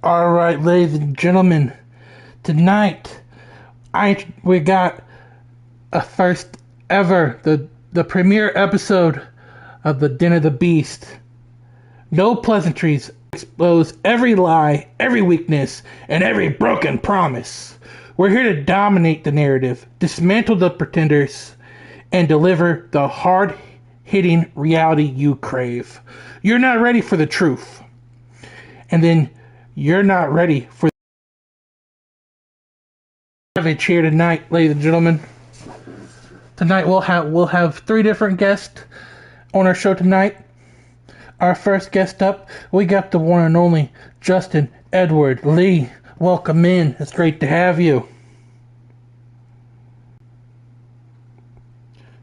All right, ladies and gentlemen, tonight we got a first ever the premiere episode of the Den of the Beast. No pleasantries. Expose every lie, every weakness, and every broken promise. We're here to dominate the narrative, dismantle the pretenders, and deliver the hard-hitting reality you crave. You're not ready for the truth. And then you're not ready for the savage here tonight, ladies and gentlemen. Tonight we'll have three different guests on our show tonight. Our first guest up, we got the one and only Justin Edward Lee. Welcome in. It's great to have you.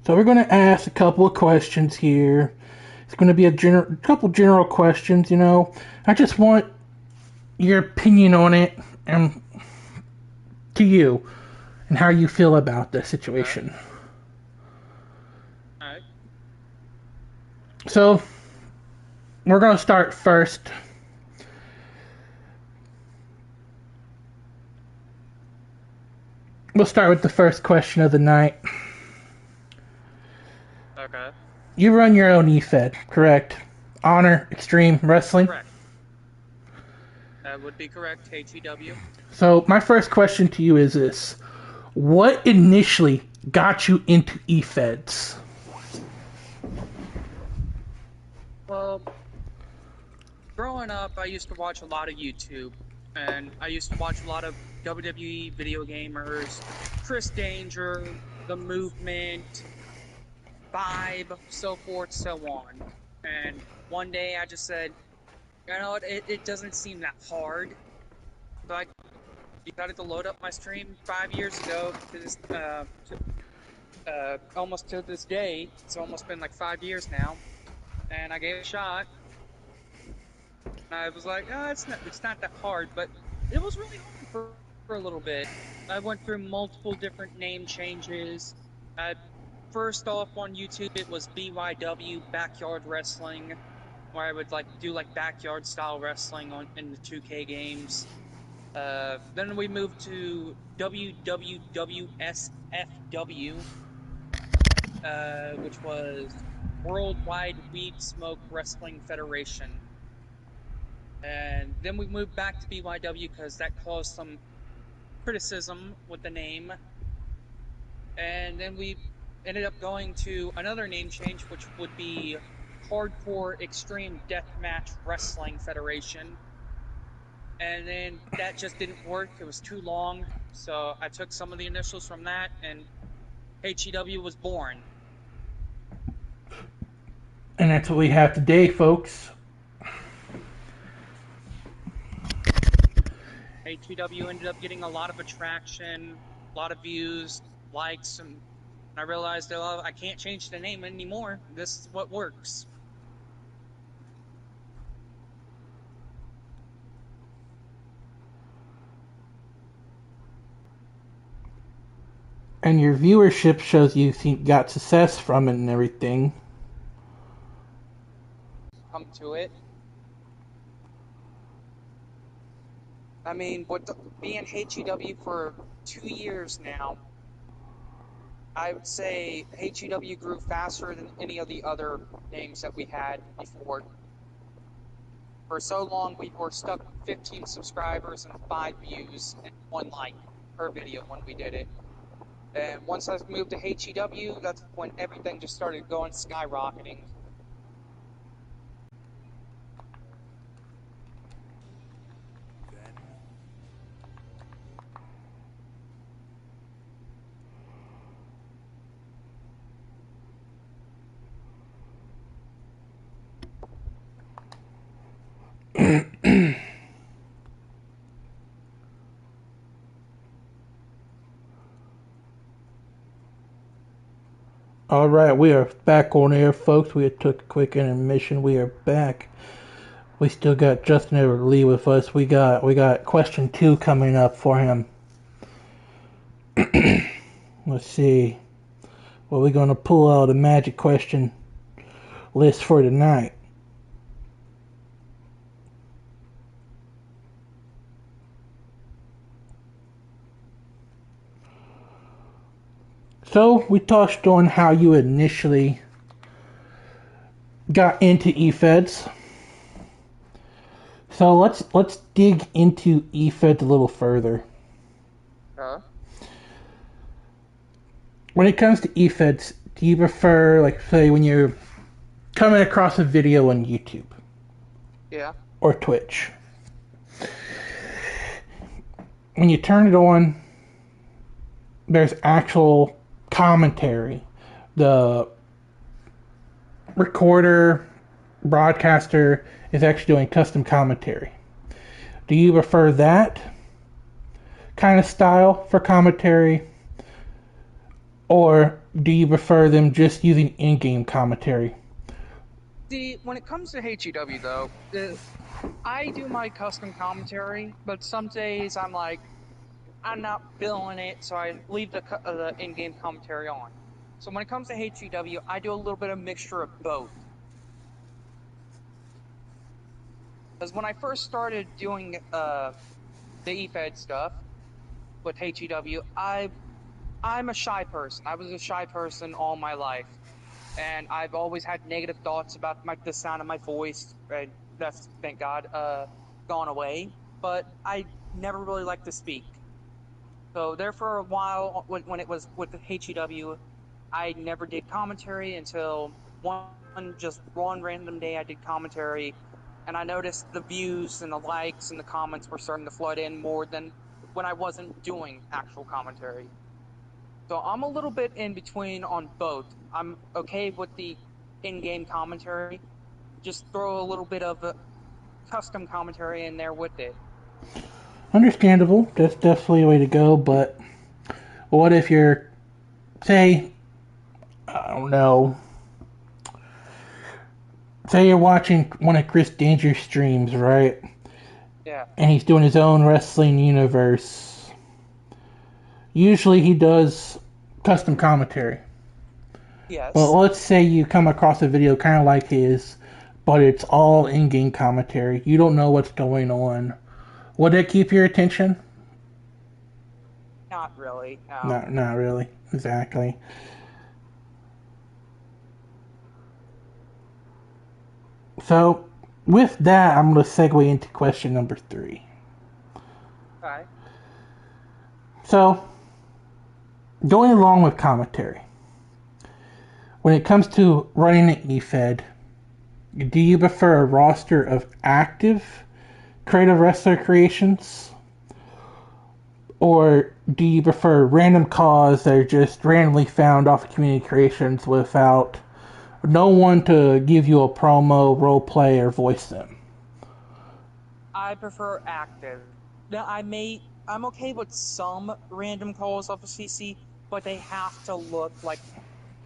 So we're going to ask a couple of questions here. It's going to be a couple general questions, you know. I just want your opinion on it and to you and how you feel about the situation. All right. So we're going to start first. We'll start with the first question of the night. Okay. You run your own eFed, correct? Honor Extreme Wrestling? Correct. That would be correct. HEW. So my first question to you is this. What initially got you into eFeds? Well, growing up, I used to watch a lot of YouTube, and I used to watch a lot of WWE video gamers, Chris Danger, The Movement, Vibe, so forth, so on. And one day I just said, you know what, it doesn't seem that hard. So I decided to load up my stream 5 years ago to this, almost to this day. It's almost been like 5 years now. And I gave it a shot. And I was like, oh, it's not that hard, but it was really hard for a little bit. I went through multiple different name changes. First off on YouTube, it was BYW, Backyard Wrestling, where I would do backyard style wrestling in the 2K games. Then we moved to WWWSFW, which was Worldwide Weed Smoke Wrestling Federation. And then we moved back to BYW because that caused some criticism with the name. And then we ended up going to another name change, which would be Hardcore Extreme Deathmatch Wrestling Federation. And then that just didn't work. It was too long. So I took some of the initials from that, and HEW was born. And that's what we have today, folks. HEW ended up getting a lot of attraction, a lot of views, likes, and I realized I can't change the name anymore. This is what works. And your viewership shows you got success from it and everything. Come to it. I mean, being HEW for 2 years now, I would say HEW grew faster than any of the other names that we had before. For so long, we were stuck with 15 subscribers and 5 views and 1 like per video when we did it. And once I moved to HEW, that's when everything just started going skyrocketing. All right, we are back on air, folks. We took a quick intermission. We are back. We still got Justin Edward Lee with us. We got question 2 coming up for him. Let's see. Well, we're gonna pull out a magic question list for tonight. So we touched on how you initially got into eFeds. So let's dig into eFeds a little further. Huh? When it comes to eFeds, do you prefer, like, say, when you're coming across a video on YouTube Yeah. or Twitch, when you turn it on, there's actual commentary. The recorder, broadcaster is actually doing custom commentary. Do you prefer that kind of style for commentary? Or do you prefer them just using in-game commentary? See, when it comes to HEW though, I do my custom commentary, but some days I'm like, I'm not feeling it, so I leave the in-game commentary on. So when it comes to HEW, I do a little bit of mixture of both. Because when I first started doing the EFED stuff with HEW, I'm a shy person. I was a shy person all my life, and I've always had negative thoughts about the sound of my voice, and that's, thank God, gone away. But I never really liked to speak. So there for a while, when it was with the HEW, I never did commentary until one random day I did commentary, and I noticed the views and the likes and the comments were starting to flood in more than when I wasn't doing actual commentary. So I'm a little bit in between on both. I'm okay with the in-game commentary. Just throw a little bit of a custom commentary in there with it. Understandable, that's definitely a way to go, but what if you're, say, I don't know, say you're watching one of Chris Danger's streams, right? Yeah. And he's doing his own wrestling universe. Usually he does custom commentary. But Yes. let's say you come across a video kind of like his, but it's all in-game commentary. You don't know what's going on. Would it keep your attention? Not really. No. Not really. Exactly. So, with that, I'm going to segue into question number 3. Okay. So, going along with commentary, when it comes to running an eFed, do you prefer a roster of active creative wrestler creations? Or do you prefer random calls that are just randomly found off of community creations without no one to give you a promo, role play, or voice them? I prefer active. Now I'm okay with some random calls off of CC, but they have to look like,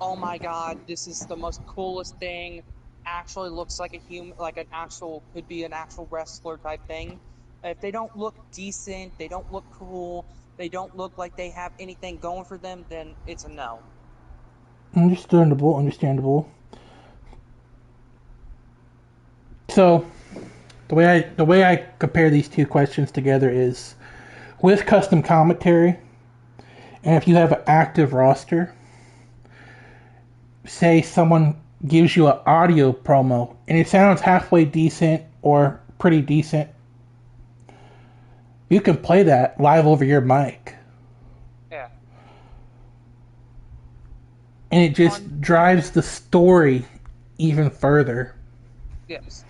oh my God, this is the most coolest thing. Actually looks like a human, like an actual, could be an actual wrestler type thing. If they don't look decent, they don't look cool, they don't look like they have anything going for them, then it's a no. Understandable. So, the way I compare these two questions together is with custom commentary, and if you have an active roster, say someone gives you an audio promo and it sounds halfway decent or pretty decent, you can play that live over your mic. Yeah. And it just drives the story even further. Yes.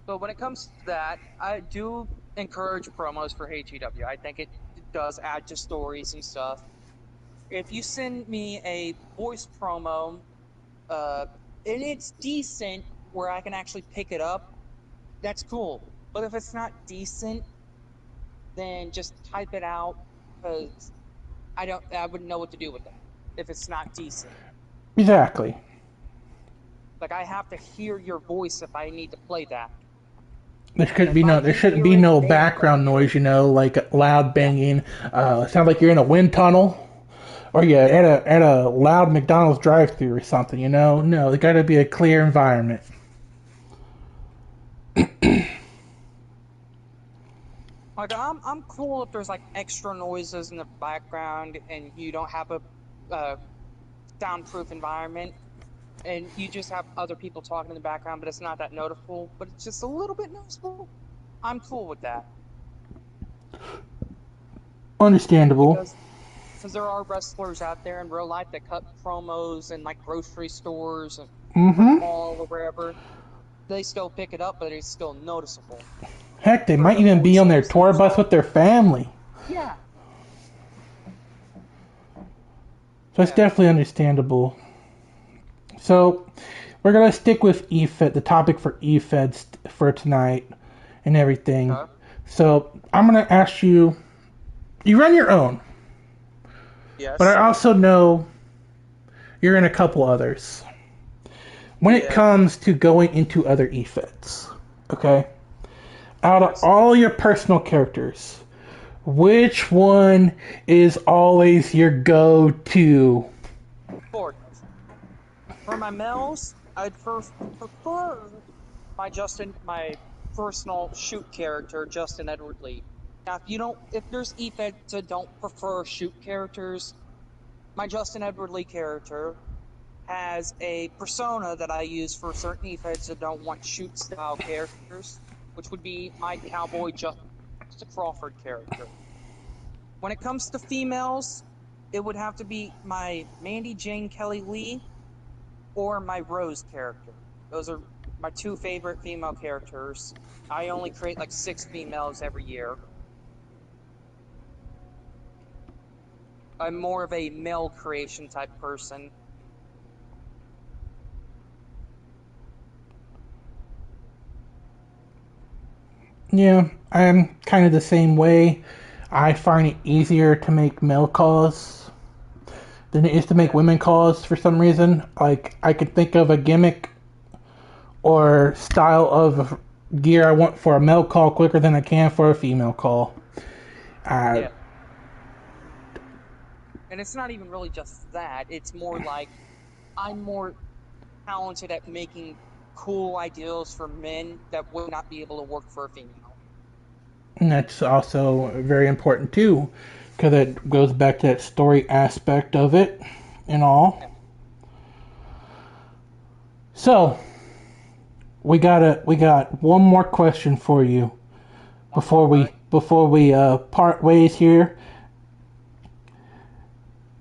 So when it comes to that, I do encourage promos for HEW. I think it does add to stories and stuff. If you send me a voice promo, uh, and it's decent where I can actually pick it up, that's cool. But if it's not decent, then just type it out because I wouldn't know what to do with that if it's not decent. Exactly. Like I have to hear your voice if I need to play that. There And shouldn't if be I no there can shouldn't hear be it, no they have to background hear it. noise, like loud Yeah. banging. Sounds like you're in a wind tunnel, or yeah, at a loud McDonald's drive-through or something. No, there got to be a clear environment. Like I'm cool if there's like extra noises in the background and you don't have a soundproof environment and you just have other people talking in the background, but it's not that noticeable, but it's just a little bit noticeable. I'm cool with that Understandable. because there are wrestlers out there in real life that cut promos in like grocery stores or the Mm-hmm. mall or wherever. They still pick it up, but it's still noticeable Heck, they for might the even be on their voiceovers tour bus themselves. with their family. Yeah, So it's yeah. definitely understandable. So we're gonna stick with EFED, the topic for EFED for tonight and everything. Okay. So I'm gonna ask you. You run your own, but I Yes. also know you're in a couple others. When it Yeah. comes to going into other EFEDs, okay? Out of Yes. all your personal characters, which one is always your go-to? For my males, I'd first prefer my personal shoot character, Justin Edward Lee. Now, if there's EFEDs that don't prefer shoot characters, my Justin Edward Lee character has a persona that I use for certain EFEDs that don't want shoot style characters, which would be my cowboy Justin Crawford character. When it comes to females, it would have to be my Mandy Jane Kelly Lee or my Rose character. Those are my two favorite female characters. I only create like 6 females every year. I'm more of a male creation type person. Yeah, I'm kind of the same way. I find it easier to make male calls than it is to make Yeah. women calls for some reason. Like, I could think of a gimmick or style of gear I want for a male call quicker than I can for a female call. Uh, Yeah. And it's not even really just that. It's more like I'm more talented at making cool ideals for men that would not be able to work for a female. and that's also very important too, because it goes back to that story aspect of it and all. Yeah. So, we got one more question for you before we Okay. part ways here.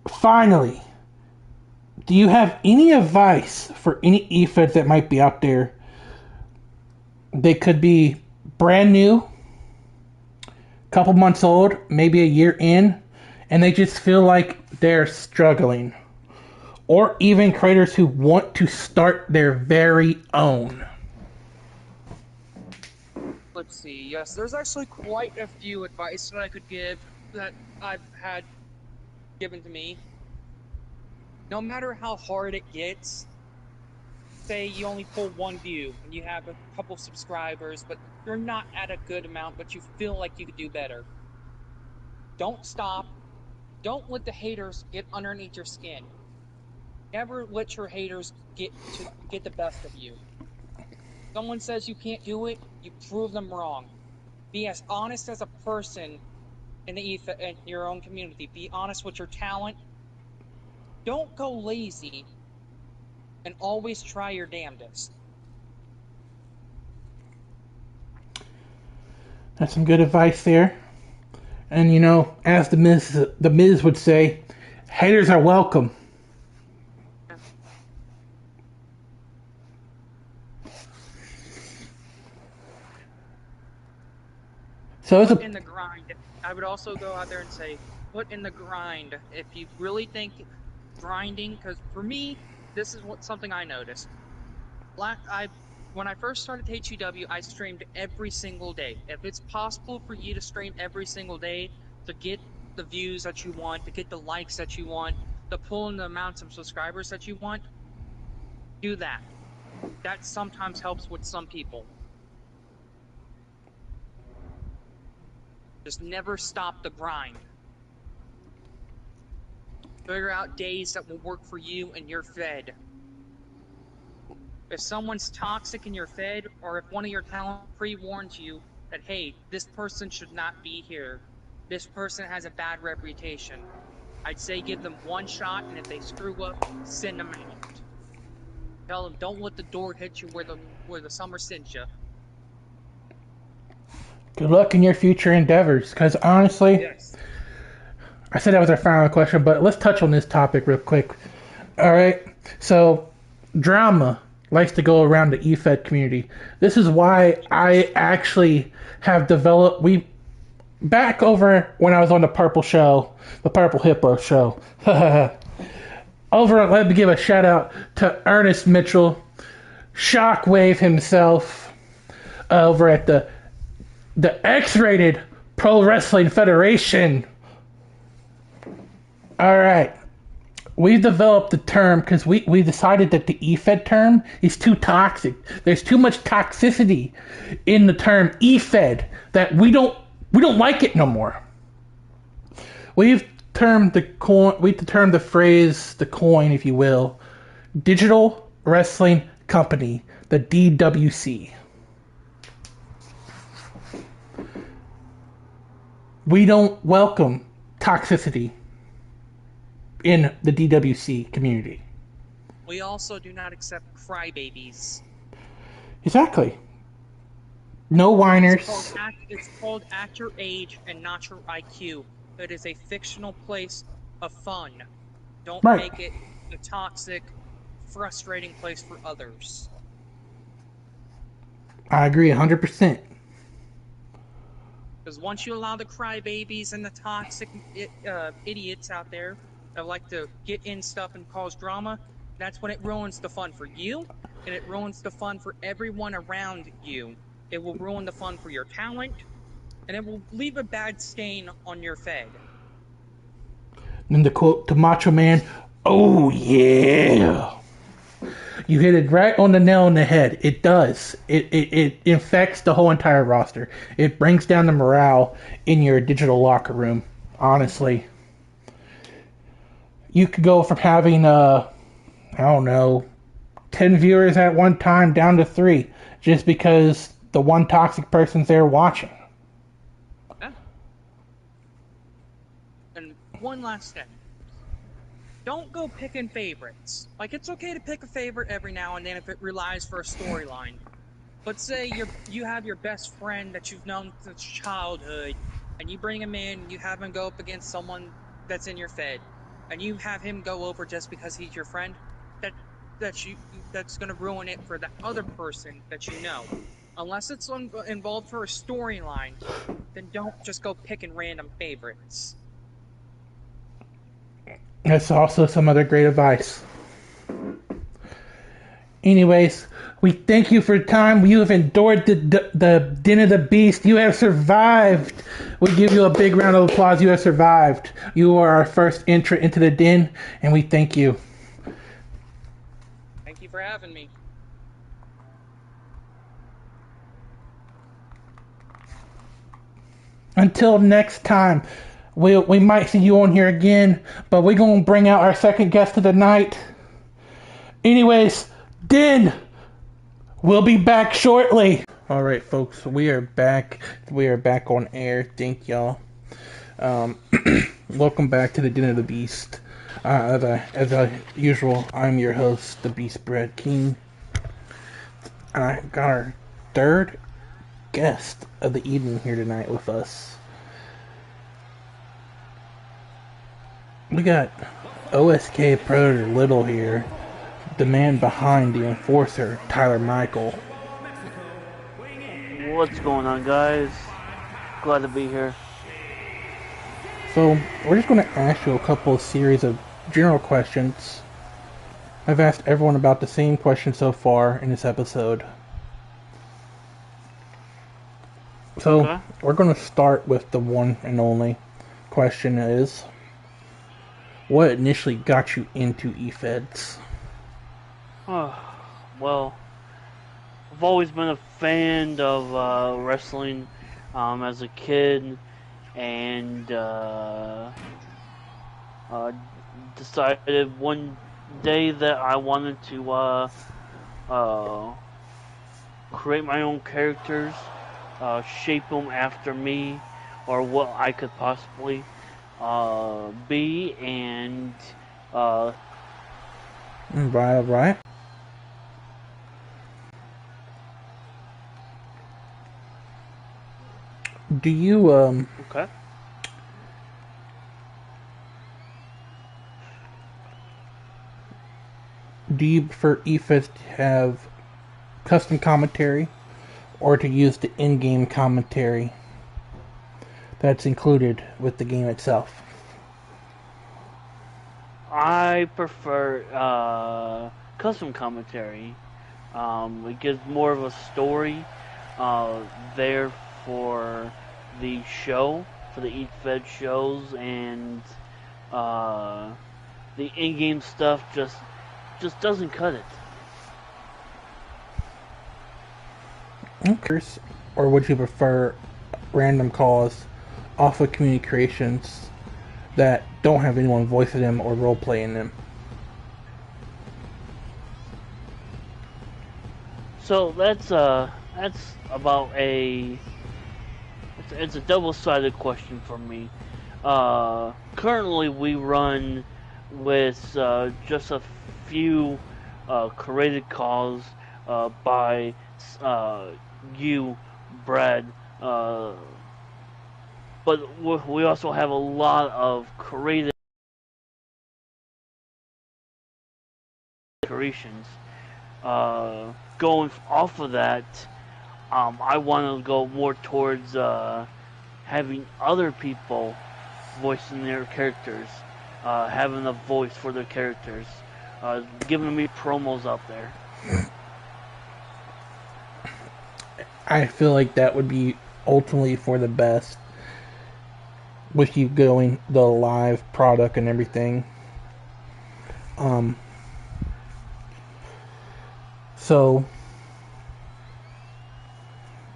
Finally, do you have any advice for any EFEDs that might be out there? They could be brand new, couple months old, maybe a year in, and they just feel like they're struggling. Or even creators who want to start their very own. Let's see. Yes, there's actually quite a few advice that I could give that I've had given to me. No matter how hard it gets, say you only pull one view and you have a couple subscribers, but you're not at a good amount, but you feel like you could do better. Don't stop. Don't let the haters get underneath your skin. Never let your haters get the best of you. Someone says you can't do it, you prove them wrong. Be as honest as a person in your own community. Be honest with your talent. Don't go lazy and always try your damnedest. That's some good advice there. And you know, as the Miz would say, haters are welcome. So it's Put a in the grind. I would also go out there and say, put in the grind. If you really think grinding, because for me, this is something I noticed. I When I first started HEW, I streamed every single day. If it's possible for you to stream every single day to get the views that you want, to get the likes that you want, to pull in the amounts of subscribers that you want, do that. That sometimes helps with some people. Just never stop the grind. Figure out days that will work for you and your fed. If someone's toxic in your fed, or if one of your talent pre-warns you, that, hey, this person should not be here. This person has a bad reputation. I'd say give them one shot, and if they screw up, send them out. Tell them, don't let the door hit you where the summer sent you. Good luck in your future endeavors, because honestly, Yes. I said that was our final question, but let's touch on this topic real quick. All right, so drama likes to go around the EFED community. This is why I actually have developed, back over when I was on the Purple Show, the Purple Hippo Show. Let me give a shout out to Ernest Mitchell, Shockwave himself, over at the X-Rated Pro Wrestling Federation. All right. We've developed the term because we decided that the EFED term is too toxic. There's too much toxicity in the term EFED that we don't like it no more. We've termed the phrase, the coin, if you will, Digital Wrestling Company, the DWC. We don't welcome toxicity in the DWC community. We also do not accept crybabies. Exactly. No whiners. It's called Act Your Age and Not Your IQ. It is a fictional place of fun. Don't make it a toxic, frustrating place for others. I agree 100%. Because once you allow the crybabies and the toxic idiots out there that like to get in stuff and cause drama, that's when it ruins the fun for you, and it ruins the fun for everyone around you. It will ruin the fun for your talent, and it will leave a bad stain on your Fed. And the quote to Macho Man, "Oh yeah." You hit it right on the nail on the head. It does. It infects the whole entire roster. It brings down the morale in your digital locker room, honestly. You could go from having, 10 viewers at one time down to 3 just because the one toxic person's there watching. Yeah. And one last thing. Don't go picking favorites. Like, it's okay to pick a favorite every now and then if it relies for a storyline. But say you have your best friend that you've known since childhood, and you bring him in, you have him go up against someone that's in your Fed, and you have him go over just because he's your friend, that's gonna ruin it for the other person that you know. Unless it's involved for a storyline, then don't just go picking random favorites. That's also some other great advice. Anyways, we thank you for your time. You have endured the Den of the Beast. You have survived. We give you a big round of applause. You have survived. You are our first entrant into the den, and we thank you. Thank you for having me. Until next time, we might see you on here again, but we're going to bring out our second guest of the night. Anyways, Den, we'll be back shortly. All right, folks, we are back. We are back on air. Thank y'all. Welcome back to the Den of the Beast. As usual, I'm your host, the Beast Bread King. And I got our third guest of the evening here tonight with us. We got OSK Predator Little here, the man behind the Enforcer, Tyler Michael. What's going on, guys? Glad to be here. So, we're just going to ask you a couple of series of general questions. I've asked everyone about the same question so far in this episode. So, okay. We're going to start with the one and only question is, what initially got you into EFEDs? Well, I've always been a fan of wrestling as a kid, and decided one day that I wanted to create my own characters shape them after me or what I could possibly be, and uh, Right, right. Do you okay. do you prefer EFES to have custom commentary or to use the in-game commentary that's included with the game itself? I prefer custom commentary. It gives more of a story uh, there for the show, for the Eat Fed shows, and uh, the in-game stuff just doesn't cut it. Okay. Or would you prefer random calls off of community creations that don't have anyone voicing them or role playing them? So that's about it's a double-sided question for me. Currently, we run with just a few created calls by uh, you, Brad, uh, but we also have a lot of creative creations. Going off of that, I want to go more towards having other people voicing their characters, having a voice for their characters, giving me promos out there. I feel like that would be ultimately for the best with you going the live product and everything. Um, so,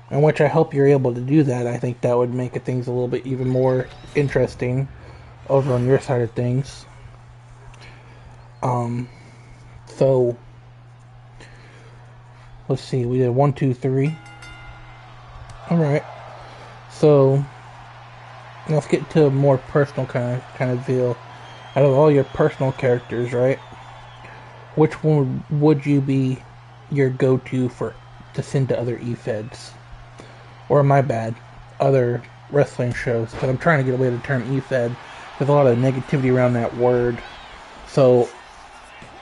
in which I hope you're able to do that. I think that would make things a little bit even more interesting over on your side of things. Um, so, let's see, we did 1, 2, 3. Alright. So, let's get to a more personal kind of deal. Out of all your personal characters, right? Which one would you be your go-to for to send to other E-Feds? Or my bad, other wrestling shows, because I'm trying to get away from the term E-Fed. There's a lot of negativity around that word. So,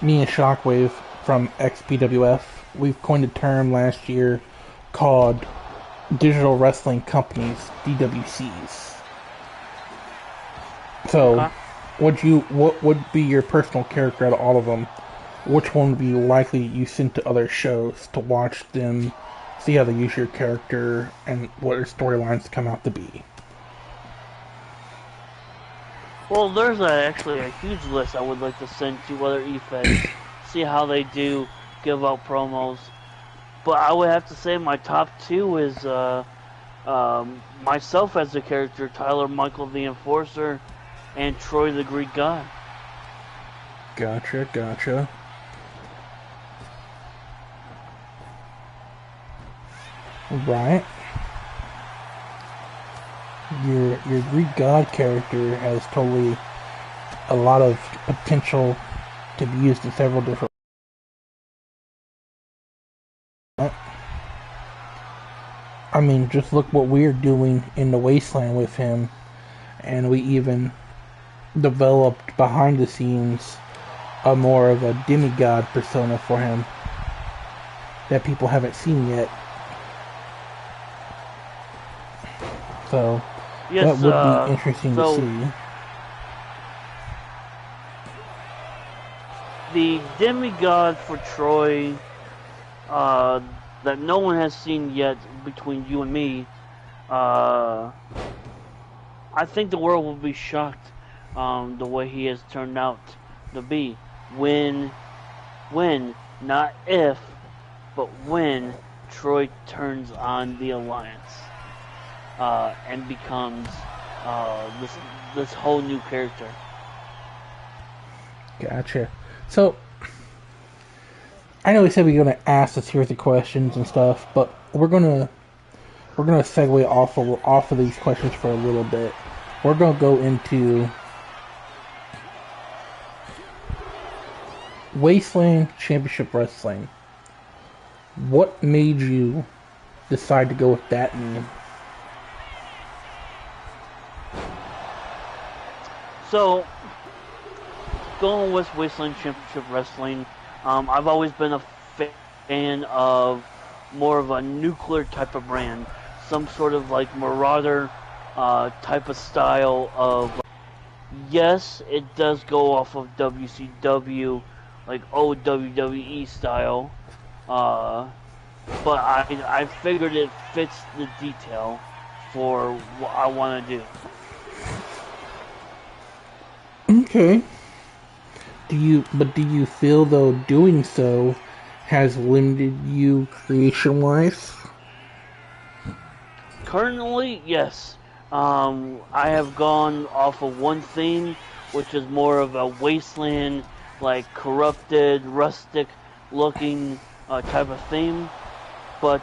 me and Shockwave from XPWF, we've coined a term last year called Digital Wrestling Companies, DWCs. So, Okay. what would be your personal character out of all of them? Which one would be likely you send to other shows to watch them, see how they use your character, and what their storylines come out to be? Well, there's actually a huge list I would like to send to other eFeds, see how they do, give out promos. But I would have to say my top two is myself as a character, Tyler Michael the Enforcer, and Troy the Greek God. Gotcha, gotcha. Right. Your Greek god character has totally a lot of potential to be used in several different. I mean, just look what we're doing in the Wasteland with him, and we even developed behind the scenes a more of a demigod persona for him that people haven't seen yet. So Yes, that would be interesting so to see. the demigod for Troy, that no one has seen yet between you and me, I think the world will be shocked the way he has turned out to be. When, not if, but when Troy turns on the Alliance and becomes this whole new character. Gotcha. So, I know we said we are going to ask a series of questions and stuff, but we're going to we're gonna segue off of these questions for a little bit. We're gonna go into Wasteland Championship Wrestling. What made you decide to go with that name? So, going with Wasteland Championship Wrestling, I've always been a fan of more of a nuclear type of brand, some sort of like Marauder type of style of. Yes, it does go off of WCW, like old WWE style, but I figured it fits the detail for what I want to do. Okay. Do you feel though doing so has limited you creation-wise? Currently, yes. I have gone off of one theme, which is more of a wasteland, like corrupted, rustic-looking type of theme. But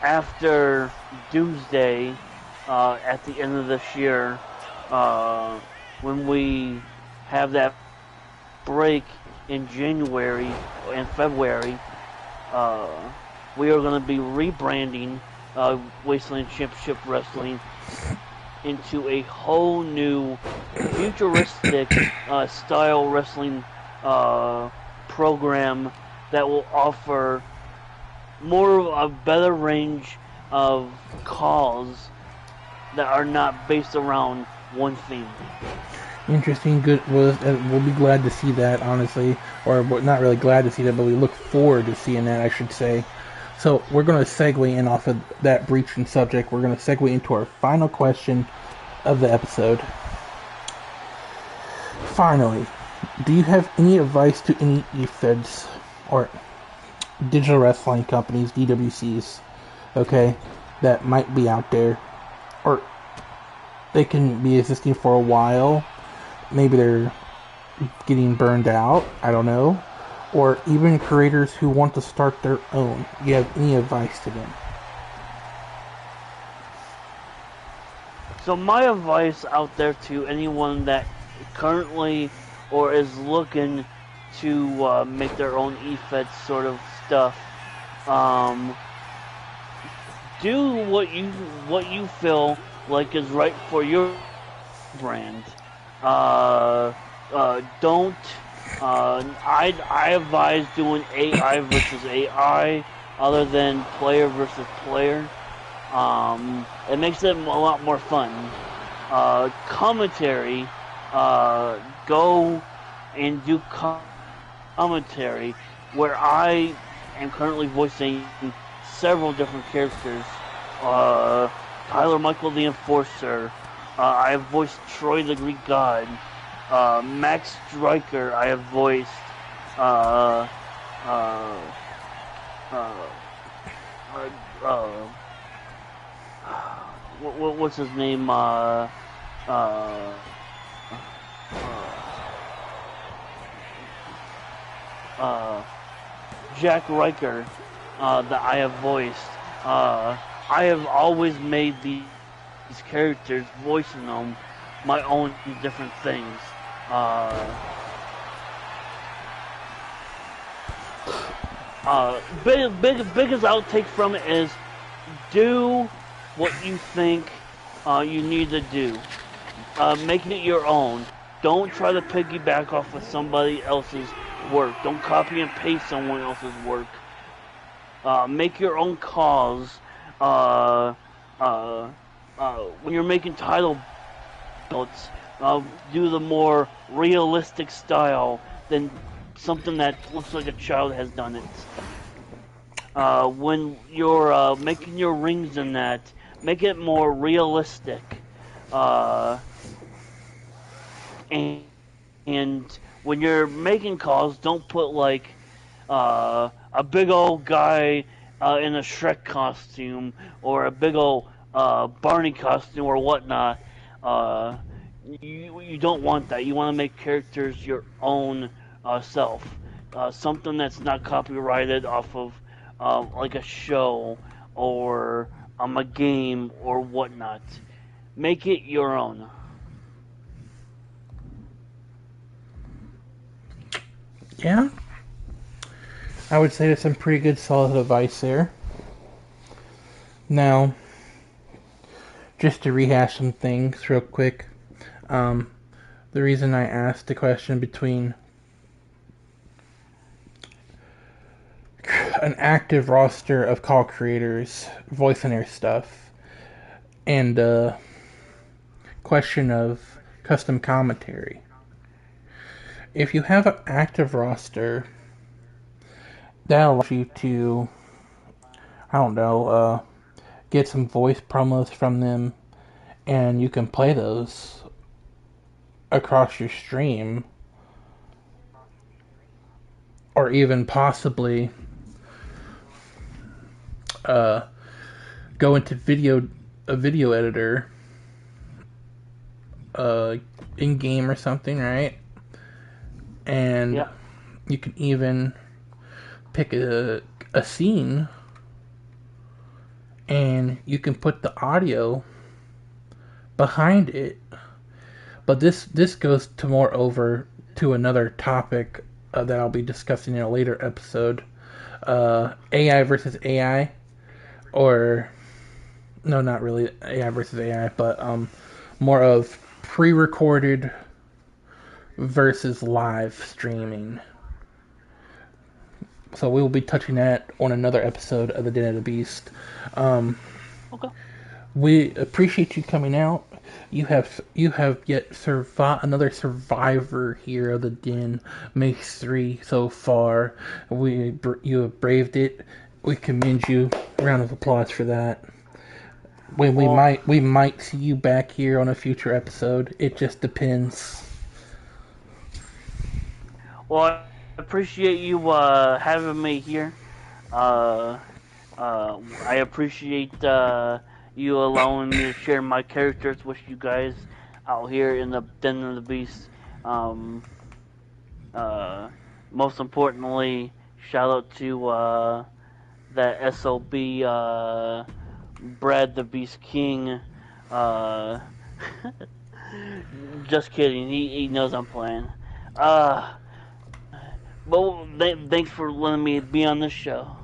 after Doomsday, at the end of this year, when we have that break in January and February, we are going to be rebranding Wasteland Championship Wrestling into a whole new futuristic style wrestling program that will offer more of a better range of calls that are not based around one theme. Interesting. Good. We'll be glad to see that, honestly, or we're not really glad to see that, but we look forward to seeing that, I should say. So we're going to segue in off of that breaching subject. We're going to segue into our final question of the episode. Finally, do you have any advice to any eFeds or digital wrestling companies, DWCs, okay, that might be out there, or they can be existing for a while? Maybe they're getting burned out, I don't know. Or even creators who want to start their own. Do you have any advice to them? So my advice out there to anyone that currently or is looking to make their own eFed sort of stuff, do what you feel like is right for your brand. Don't. I advise doing AI versus AI, other than player versus player. It makes it a lot more fun. Commentary. Go and do commentary where I am currently voicing several different characters. Tyler Michael the Enforcer. I have voiced Troy the Greek God. Max Striker, I have voiced. What's his name? Jack Riker, that I have voiced. I have always made these characters, voicing them, my own different things. Biggest outtake from it is do what you think you need to do. Making it your own. Don't try to piggyback off of somebody else's work. Don't copy and paste someone else's work. Make your own calls. When you're making title belts, do the more realistic style than something that looks like a child has done it. When you're making your rings and that, make it more realistic. And when you're making calls, don't put like a big old guy in a Shrek costume or a big old Barney costume or whatnot. You don't want that. You want to make characters your own self. Something that's not copyrighted off of like a show or a game or whatnot. Make it your own. Yeah, I would say that's some pretty good solid advice there. Now, just to rehash some things real quick, um, the reason I asked the question between an active roster of call creators voicing their stuff and question of custom commentary. If you have an active roster, that allows you to, I don't know, get some voice promos from them, and you can play those across your stream, or even possibly uh, go into a video editor in game or something, right? And Yeah. you can even pick a scene, and you can put the audio behind it. But this goes to more over to another topic that I'll be discussing in a later episode. AI versus AI, or no, not really AI versus AI, but more of pre-recorded versus live streaming. So we will be touching that on another episode of the Den of the Beast. Okay. We appreciate you coming out. You have yet another survivor here of the Den, Mace 3 so far. You have braved it. We commend you. Round of applause for that. When we might see you back here on a future episode. It just depends. Well, I appreciate you having me here. Uh, I appreciate you allowing me to share my characters with you guys out here in the Den of the Beast. Um, uh, Most importantly, shout out to that SOB Brad the Beast King. Uh, just kidding. He knows I'm playing. Uh, but thanks for letting me be on this show.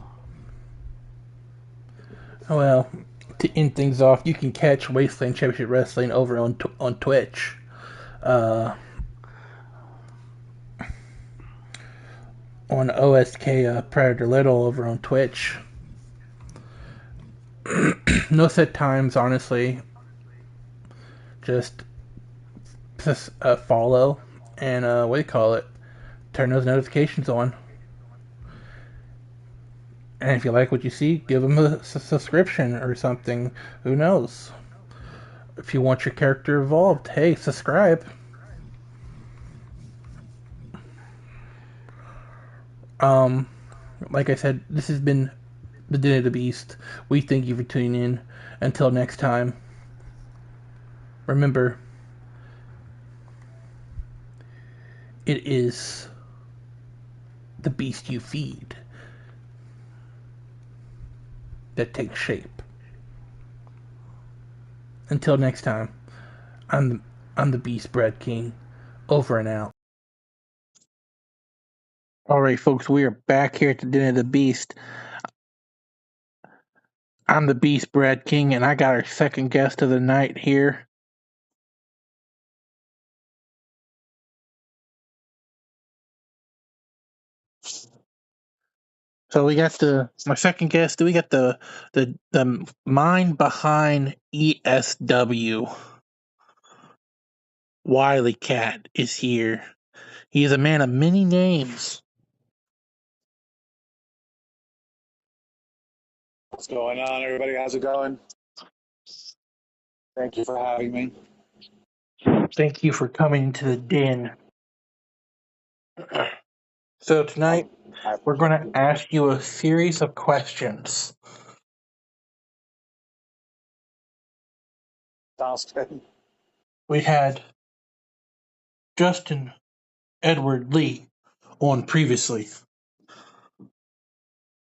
Well, to end things off, you can catch Wasteland Championship Wrestling over on Twitch. On OSK Predator Little over on Twitch. No set times, honestly. Just follow and what do you call it? Turn those notifications on. And if you like what you see, give them a subscription or something. Who knows? If you want your character evolved, hey, subscribe. Um, like I said, this has been the Den of the Beast. We thank you for tuning in. Until next time, remember, it is the beast you feed that takes shape. Until next time, I'm the Beast Bread King. Over and out. Alright, folks, we are back here at the Den of the Beast. I'm the Beast Bread King, and I got our second guest of the night here. So we got my second guest. We got the mind behind ESW. Wiley Cat is here. He is a man of many names. What's going on, everybody? How's it going? Thank you for having me. Thank you for coming to the den. So tonight we're going to ask you a series of questions. Sounds good. We had Justin Edward Lee on previously.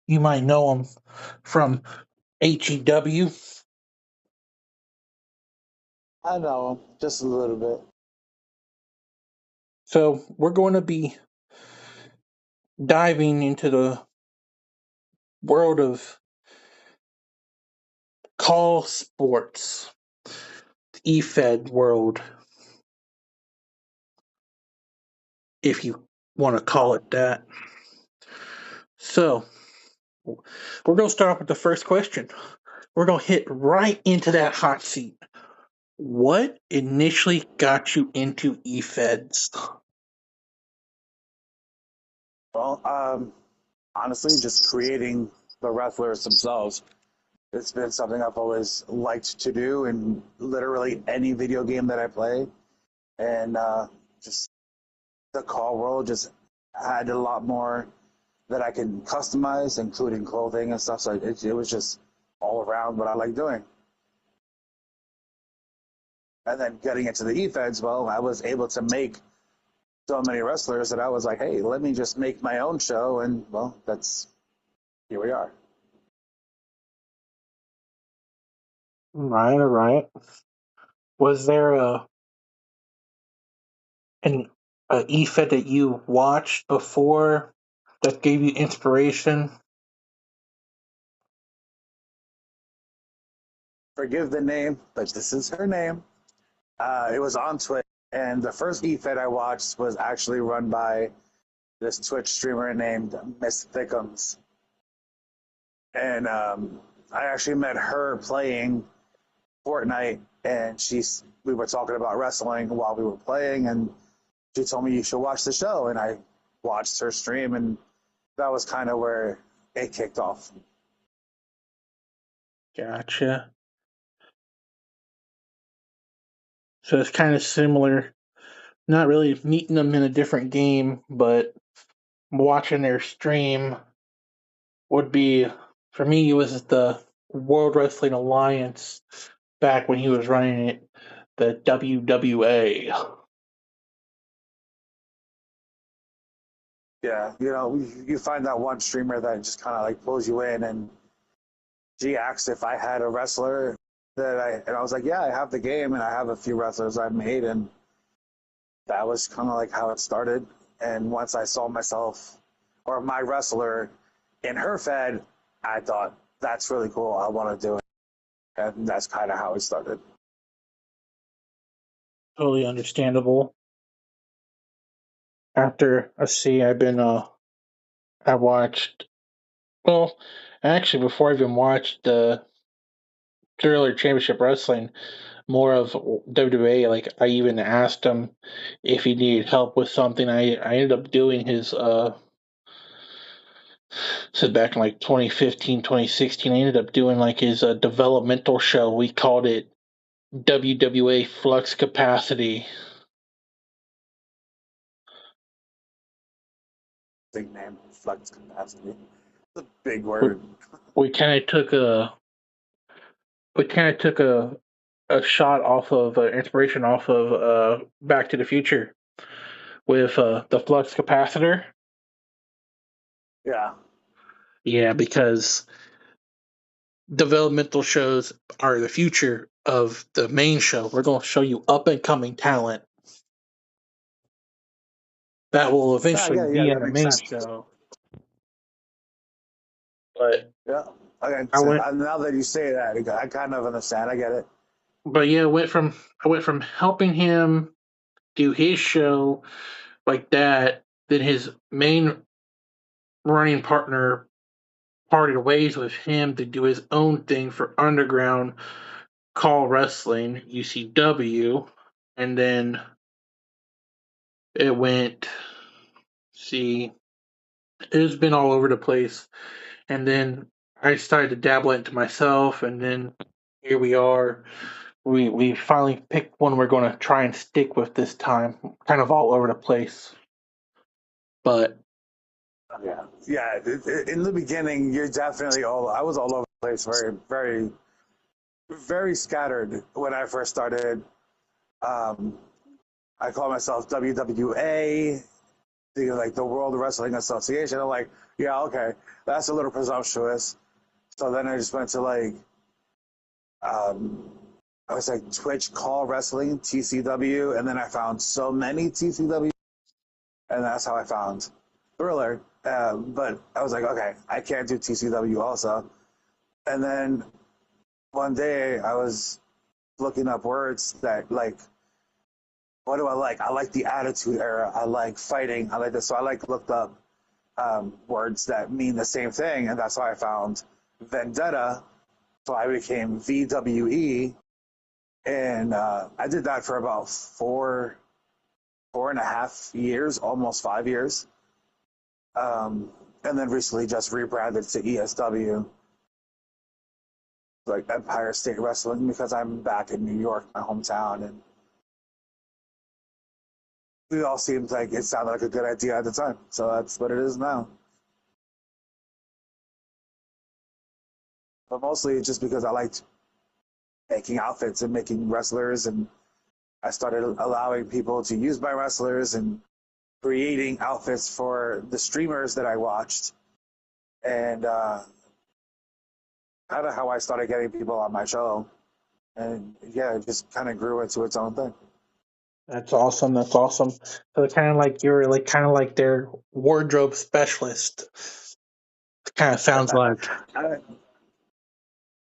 You might know him from HEW. I know, just a little bit. So we're going to be diving into the world of call sports, EFED world, if you want to call it that. So we're going to start with the first question. We're going to hit right into that hot seat. What initially got you into EFEDs? Well, honestly, just creating the wrestlers themselves. It's been something I've always liked to do in literally any video game that I play. And just the call world just had a lot more that I can customize, including clothing and stuff. So it was just all around what I like doing. And then getting into the EFEDs, well, I was able to make so many wrestlers that I was like, hey, let me just make my own show. And, well, here we are. Right, all right. Was there an EFED that you watched before that gave you inspiration? Forgive the name, but this is her name. It was on Twitch. And the first EFED I watched was actually run by this Twitch streamer named Miss Thickums. And I actually met her playing Fortnite, and we were talking about wrestling while we were playing, and she told me you should watch the show, and I watched her stream, and that was kind of where it kicked off. Gotcha. So it's kind of similar. Not really meeting them in a different game, but watching their stream would be, for me, it was the World Wrestling Alliance back when he was running it, the WWA. Yeah, you find that one streamer that just kind of like pulls you in, and she asked if I had a wrestler and I was like, yeah, I have the game, and I have a few wrestlers I've made, and that was kind of like how it started. And once I saw myself or my wrestler in her fed, I thought that's really cool. I want to do it, and that's kind of how it started. Totally understandable. After I watched, well, actually before I even watched the Thriller Championship Wrestling, more of WWE. Like I even asked him if he needed help with something. I ended up doing his so back in like 2015, 2016, I ended up doing like his developmental show. We called it WWA Flux Capacity. Big name, flex capacity. It's a big We, word. we kind of took a we kind of took a shot off of inspiration off of Back to the Future with the flux capacitor. Yeah. Yeah, because developmental shows are the future of the main show. We're going to show you up and coming talent that will eventually Yeah, be in that the makes main sense. show. But Yeah. Okay. I So went, now that you say that, I kind of understand. I get it. but yeah, I went from helping him do his show like that, then his main running partner parted ways with him to do his own thing for Underground Call Wrestling UCW, and then it went. See, it's been all over the place. And then I started to dabble into myself, and then here we are. We finally picked one we're going to try and stick with this time. Kind of all over the place, but Yeah. In the beginning, you're definitely I was all over the place, very, very, very scattered when I first started. Um, I call myself WWA, like the World Wrestling Association. I'm like, yeah, okay, that's a little presumptuous. So then I just went to like, um, I was like, Twitch Call Wrestling, TCW, and then I found so many TCW, and that's how I found Thriller. But I was like, okay, I can't do TCW also. And then one day I was looking up words that like, what do I like? I like the Attitude Era. I like fighting. I like this. So I like looked up words that mean the same thing, and that's how I found Vendetta. So I became VWE, and I did that for about 4.5 years, almost 5 years, and then recently just rebranded to ESW, like Empire State Wrestling, because I'm back in New York, my hometown, and it all seemed like it sounded like a good idea at the time. So that's what it is now. But mostly just because I liked making outfits and making wrestlers, and I started allowing people to use my wrestlers and creating outfits for the streamers that I watched, and kind of how I started getting people on my show. And yeah, it just kind of grew into its own thing. That's awesome. That's awesome. So kind of like you're like kind of like their wardrobe specialist. Kind of sounds like.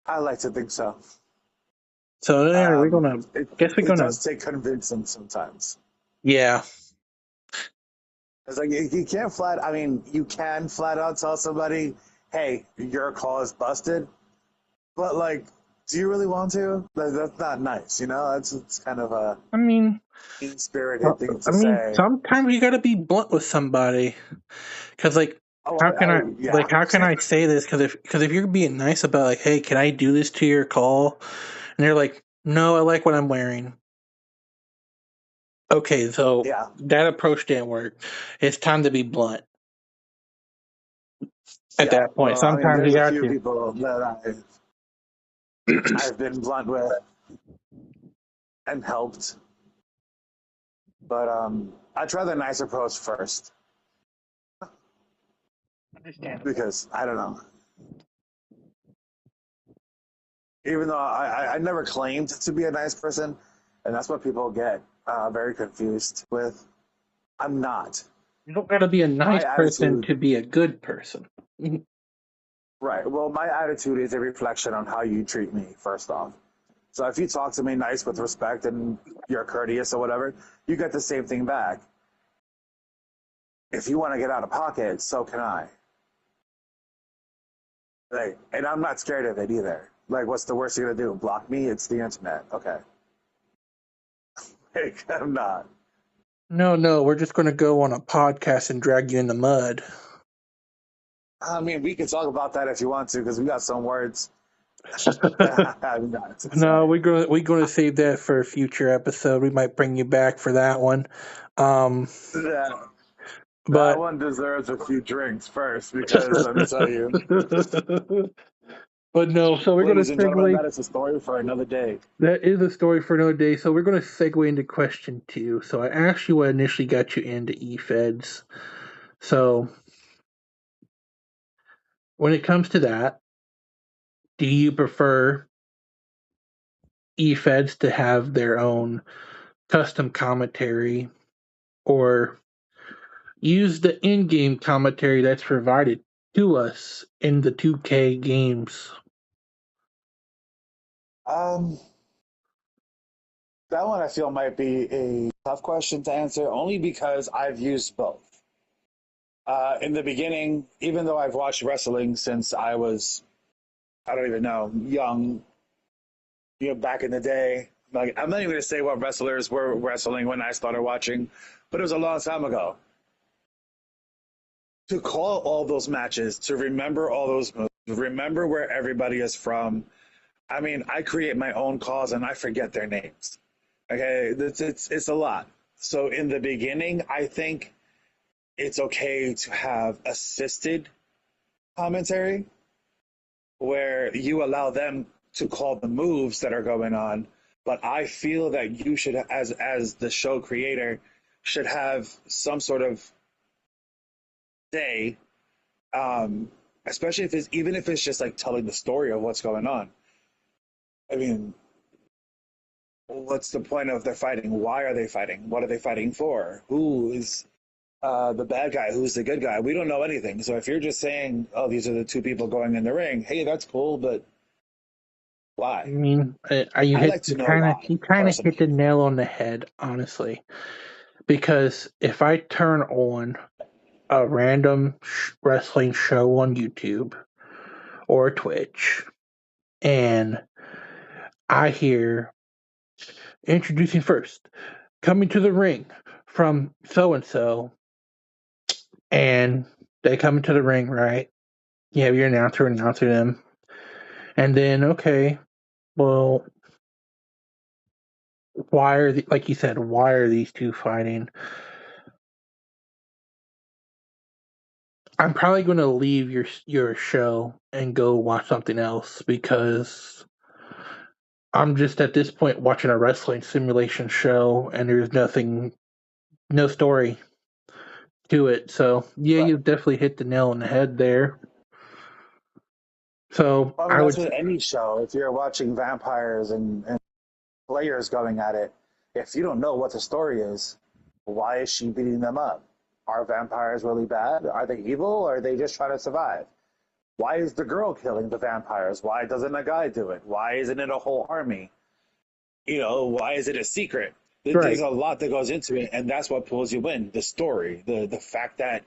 I like to think so. So yeah, we're gonna. Guess we're It gonna. does take convincing sometimes. Yeah. It's like you can't flat. I mean, you can flat out tell somebody, "Hey, your call is busted," but like, do you really want to? That's not nice, you know. It's kind of a I mean, mean-spirited thing to say. sometimes you got to be blunt with somebody, because like, Oh, how can I yeah. like how can I say this? Because if you're being nice about like, hey, can I do this to your call? And they're like, no, I like what I'm wearing. Okay, so Yeah. that approach didn't work. It's time to be blunt. At that point, Well, I mean, sometimes you there's a got few to. people that I've been blunt with and helped, but I try the nice approach first because I don't know. Even though I never claimed to be a nice person, and that's what people get very confused with. I'm not. You don't got to be a nice My person attitude, to be a good person. right? Well, my attitude is a reflection on how you treat me. First off, so if you talk to me nice with respect and you're courteous or whatever, you get the same thing back. If you want to get out of pocket, so can I. Like, and I'm not scared of it either. Like, what's the worst you're gonna do? Block me? It's the internet. Okay. Like, I'm not. No, we're just going to go on a podcast and drag you in the mud. I mean, we can talk about that if you want to, because we got some words. No, we're going to save that for a future episode. We might bring you back for that one. That But one deserves a few drinks first, because let me tell you, but no, so we're going ladies to and gentlemen, segue. that is a story for another day. That is a story for another day. So we're going to segue into question 2. So I asked you what initially got you into eFeds. So when it comes to that, do you prefer eFeds to have their own custom commentary, or use the in-game commentary that's provided to us in the 2K games? That one I feel might be a tough question to answer, only because I've used both. In the beginning, even though I've watched wrestling since I was, I don't even know, young, back in the day. Like, I'm not even going to say what wrestlers were wrestling when I started watching, but it was a long time ago. To call all those matches, to remember all those moves, remember where everybody is from. I mean, I create my own calls and I forget their names. Okay, it's a lot. So in the beginning, I think it's okay to have assisted commentary where you allow them to call the moves that are going on, but I feel that you should, as the show creator, should have some sort of say, especially if it's, even if it's just like telling the story of what's going on. I mean, What's the point of their fighting? Why are they fighting? What are they fighting for? Who is the bad guy? Who's the good guy? We don't know anything. So if you're just saying, "Oh, these are the two people going in the ring," hey, that's cool, but I why? mean, I like to know why, you kind of hit the personally. nail on the head, honestly. Because if I turn on a random wrestling show on YouTube or Twitch and I hear introducing first, coming to the ring from so and they come into the ring, right? You have your announcer them, and then okay, well, why are like you said, why are these two fighting? I'm probably going to leave your show and go watch something else because I'm just at this point watching a wrestling simulation show and there's no story to it. So yeah, Right. you definitely hit the nail on the head there. So I mean, I that's would, with any show. If you're watching vampires and players going at it, if you don't know what the story is, why is she beating them up? Are vampires really bad? Are they evil? Or are they just trying to survive? Why is the girl killing the vampires? Why doesn't a guy do it? Why isn't it a whole army? Why is it a secret? There's right, a lot that goes into it, and that's what pulls you in. The story, the fact that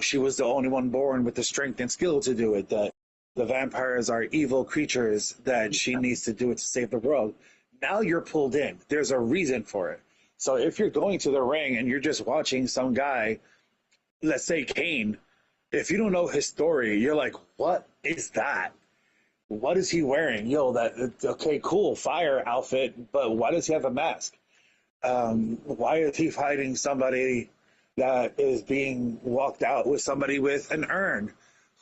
she was the only one born with the strength and skill to do it. That the vampires are evil creatures that she needs to do it to save the world. Now you're pulled in. There's a reason for it. So if you're going to the ring and you're just watching some guy, let's say Kane, if you don't know his story, you're like, what is that? What is he wearing? That okay, cool, fire outfit, but why does he have a mask? Why is he fighting somebody that is being walked out with somebody with an urn?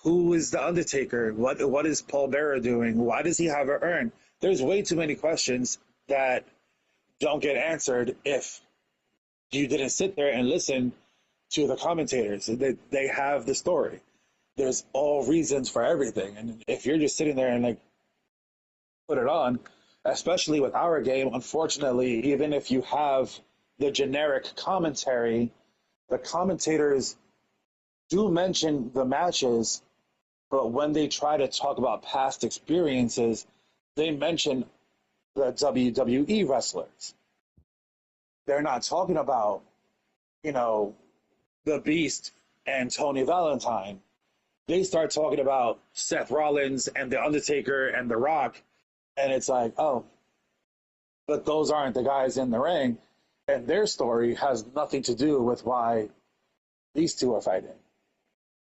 Who is the Undertaker? What is Paul Bearer doing? Why does he have an urn? There's way too many questions that don't get answered if you didn't sit there and listen to the commentators. They have the story. There's all reasons for everything, and if you're just sitting there and like put it on, especially with our game. Unfortunately, even if you have the generic commentary, the commentators do mention the matches, but when they try to talk about past experiences, they mention the WWE wrestlers. They're not talking about, you know, the Beast and Tony Valentine. They start talking about Seth Rollins and The Undertaker and The Rock, and it's like, oh, but those aren't the guys in the ring, and their story has nothing to do with why these two are fighting.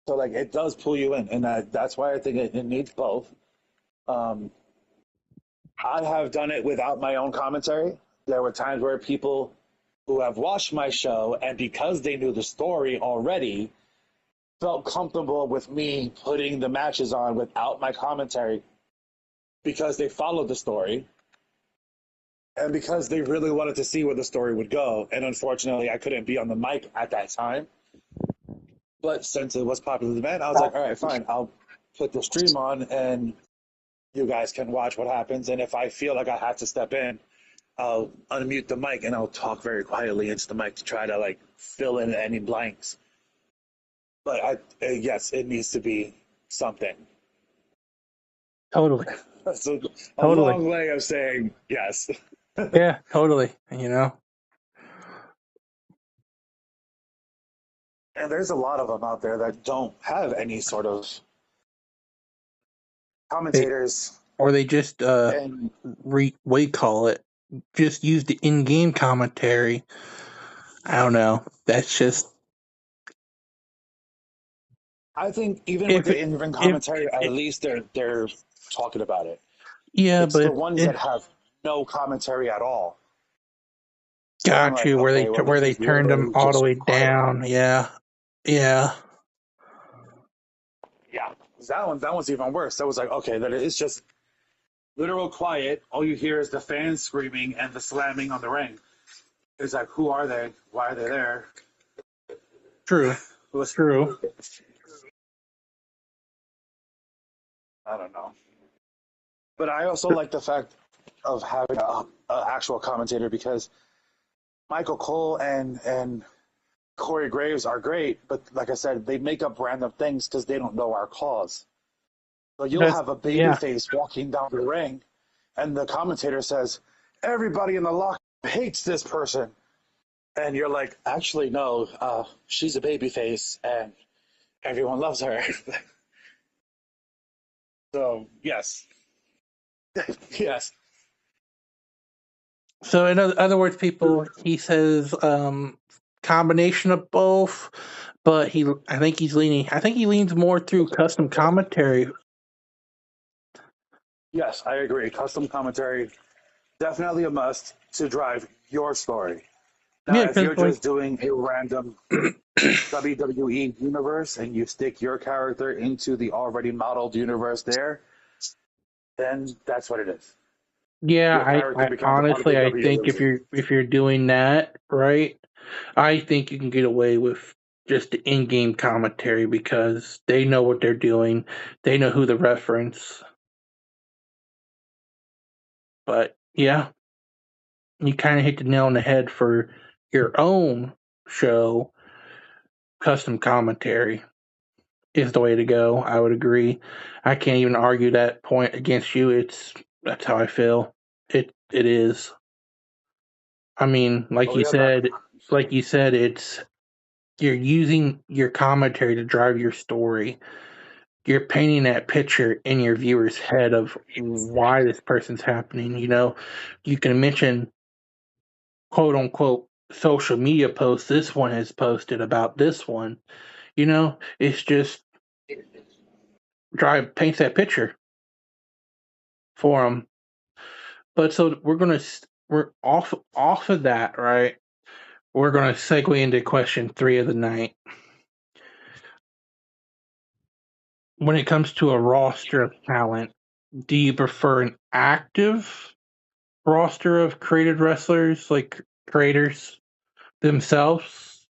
So like it does pull you in, and that's why I think it needs both. Um, I have done it without my own commentary. There were times where people who have watched my show and because they knew the story already felt comfortable with me putting the matches on without my commentary because they followed the story and because they really wanted to see where the story would go. And unfortunately, I couldn't be on the mic at that time. But since it was popular demand, I was like, all right, fine. I'll put the stream on and you guys can watch what happens. And if I feel like I have to step in, I'll unmute the mic and I'll talk very quietly into the mic to try to like fill in any blanks. But yes, it needs to be something. totally, So a totally, long way of saying yes. yeah, totally. You know, And there's a lot of them out there that don't have any sort of they commentators. or they just And what do you call it? Just use the in-game commentary. I don't know. That's just I think even with if the it, in-ring if commentary, at it, least they're talking about it. yeah, It's but the ones that if have no commentary at all. Where I'm got like, you okay, well, where this they is turned them literally all the just way quiet. down. Yeah, yeah, Yeah, that one's even worse. That was like, okay, that it's just literal quiet. All you hear is the fans screaming and the slamming on the ring. It's like, who are they? Why are they there? true, Listen, true. I don't know. But I also like the fact of having a actual commentator, because Michael Cole and Corey Graves are great, but like I said, they make up random things because they don't know our cause. So you'll have a baby Yeah. face walking down the ring, and the commentator says, "Everybody in the locker hates this person," and you're like, "Actually, no, she's a baby face, and everyone loves her." So yes, yes. So in other words, people, he says combination of both, but I think he leans more through custom commentary. Yes, I agree. Custom commentary, definitely a must to drive your story. Now, Yeah, if because you're just doing a random WWE universe and you stick your character into the already modeled universe there, then that's what it is. yeah, Your character I becomes a part of the honestly I think WWE. if you're doing that right, I think you can get away with just the in-game commentary because they know what they're doing, they know who to reference. But yeah, you kind of hit the nail on the head for your own show. Custom commentary is the way to go. I would agree. I can't even argue that point against you. That's how I feel. It is. I mean, Oh yeah, man. like you said, it's you're using your commentary to drive your story. You're painting that picture in your viewer's head of why this person's happening. You can mention quote unquote social media posts this one has posted about this one. It's just paints that picture for them. But so we're off of that, right? We're gonna segue into question 3 of the night. When it comes to a roster of talent, do you prefer an active roster of created wrestlers, like creators themselves,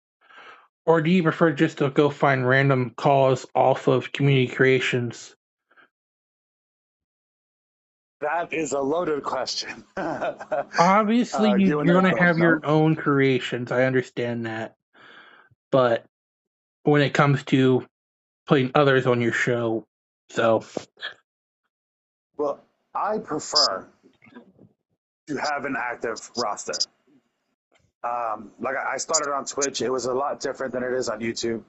or do you prefer just to go find random calls off of community creations? That is a loaded question. Obviously, You and you're I going to both have know. your own creations. I understand that, but when it comes to putting others on your show, so Well, I prefer to have an active roster. Like I started on Twitch, it was a lot different than it is on YouTube.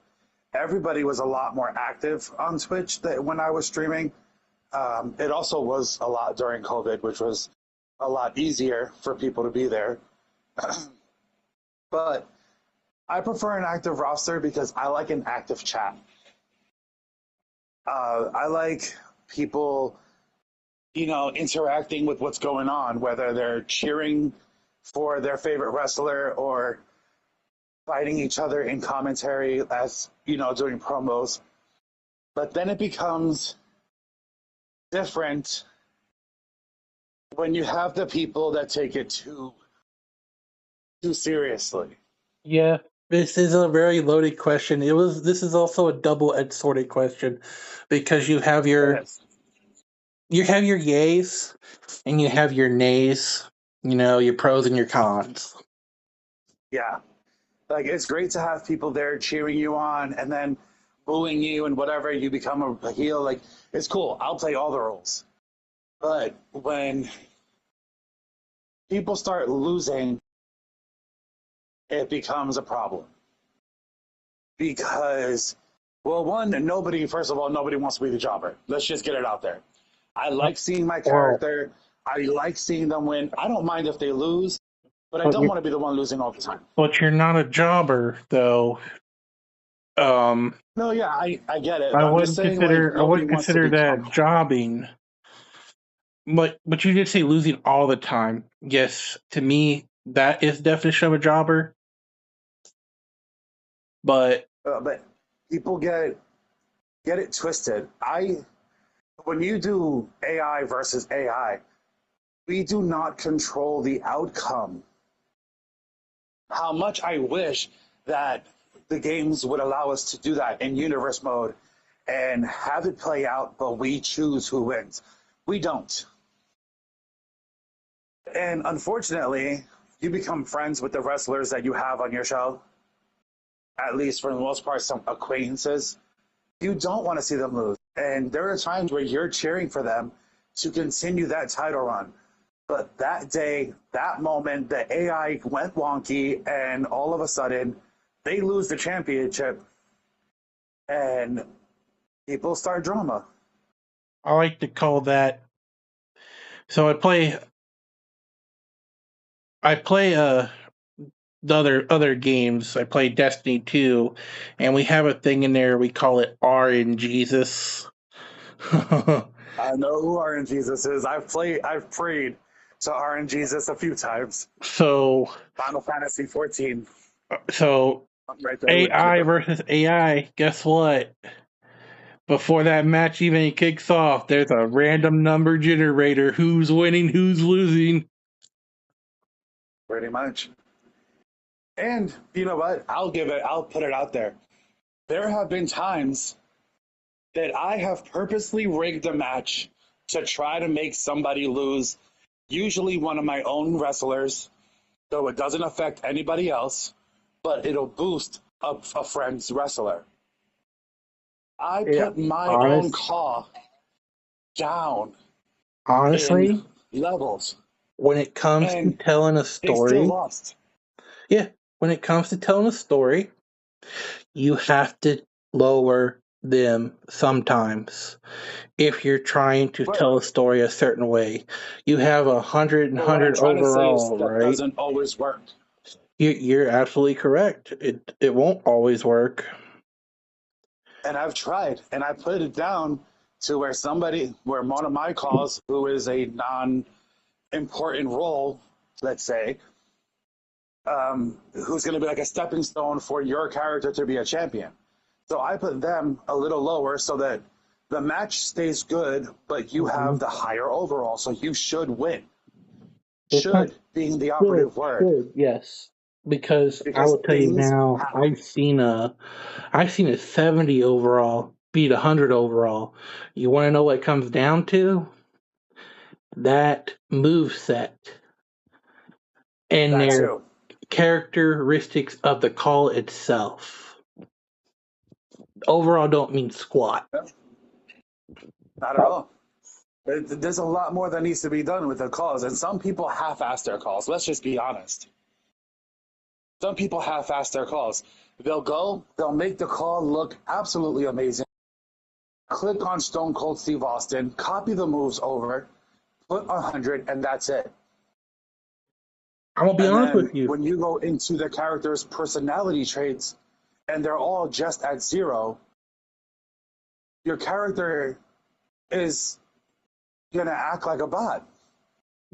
Everybody was a lot more active on Twitch when I was streaming. It also was a lot during COVID, which was a lot easier for people to be there. But I prefer an active roster because I like an active chat. I like people, interacting with what's going on, whether they're cheering for their favorite wrestler or fighting each other in commentary as, doing promos. But then it becomes different when you have the people that take it too seriously. yeah, this is a very loaded question. This is also a double-edged sorted question because Yes. you have your yays and you have your nays, your pros and your cons. Yeah. Like it's great to have people there cheering you on and then booing you and whatever, you become a heel. Like it's cool. I'll play all the roles. But when people start losing, it becomes a problem. Because, well, first of all, nobody wants to be the jobber. Let's just get it out there. I like seeing my Well, character. I like seeing them win. I don't mind if they lose, but I but don't want to be the one losing all the time. you're not a jobber, though. Um, No, yeah, I get it. I'm just saying, like, I nobody wouldn't wants to consider become. that jobbing. But you did say losing all the time. Yes, to me that is definition of a jobber. But But people get it twisted. When you do AI versus AI, we do not control the outcome. How much I wish that the games would allow us to do that in universe mode and have it play out, but we choose who wins. We don't. And unfortunately, you become friends with the wrestlers that you have on your show, at least for the most part, some acquaintances. You don't want to see them lose. And there are times where you're cheering for them to continue that title run. But that day, that moment, the AI went wonky, and all of a sudden, they lose the championship, and people start drama. I like to call that. So I play the other games. I play Destiny 2, and we have a thing in there we call it RNGesus. I know who RNGesus is. I've prayed to RNGesus a few times. so Final Fantasy 14. so I'm right there with AI you. versus AI. Guess what? Before that match even kicks off, there's a random number generator. Who's winning? Who's losing? Pretty much. And you know what? I'll put it out there. There have been times that I have purposely rigged a match to try to make somebody lose, usually one of my own wrestlers, though it doesn't affect anybody else, but it'll boost a friend's wrestler. I Yeah, put my own honest, claw down in honestly, levels, when it comes to and telling a they still story, lost. yeah, when it comes to telling a story, you have to lower them sometimes. If you're trying to But tell a story a certain way, you have 100 and what I'm 100 trying to say is overall, that right? doesn't always work. You're absolutely correct. It won't always work. And I've tried, and I put it down to where one of my calls, who is a non-important role, let's say, who's going to be like a stepping stone for your character to be a champion. So I put them a little lower so that the match stays good, but you have Mhm. the higher overall, so you should win. It's not Should being the should operative word, should yes, because I because will tell you things now, happen. I've seen a 70 overall beat 100 overall. You want to know what it comes down to? That move set and That their too. characteristics of the call itself. Overall don't mean squat. Not at all. There's a lot more that needs to be done with the calls, and some people half-ass their calls. Let's just be honest. Some people half-ass their calls. They'll make the call look absolutely amazing. Click on Stone Cold Steve Austin, copy the moves over, put 100, and that's it. I'm gonna be And honest then with you. when you go into the character's personality traits, and they're all just at 0, your character is gonna act like a bot.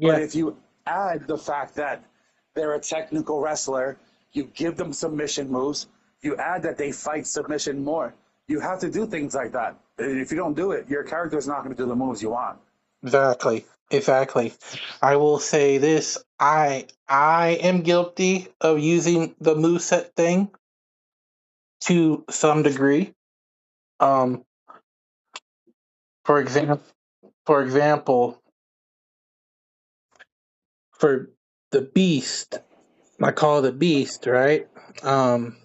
But Yeah, if you add the fact that they're a technical wrestler, you give them submission moves, you add that they fight submission more. You have to do things like that. If you don't do it, your character is not going to do the moves you want. exactly. Exactly. I will say this. I am guilty of using the moveset thing to some degree. Um, for example, for example, for the Beast, I call it the Beast, right? Um,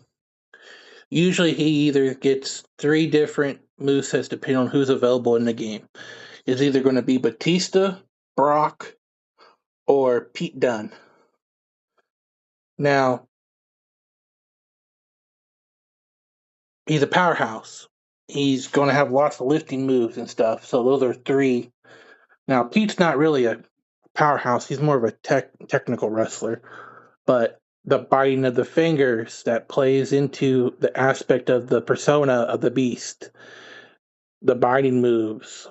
Usually he either gets three different movesets depending on who's available in the game. It's either going to be Batista, Brock, or Pete Dunne. Now, he's a powerhouse. He's going to have lots of lifting moves and stuff. So those are three. Now, Pete's not really a powerhouse. He's more of a technical wrestler. But the biting of the fingers that plays into the aspect of the persona of the beast, the biting moves.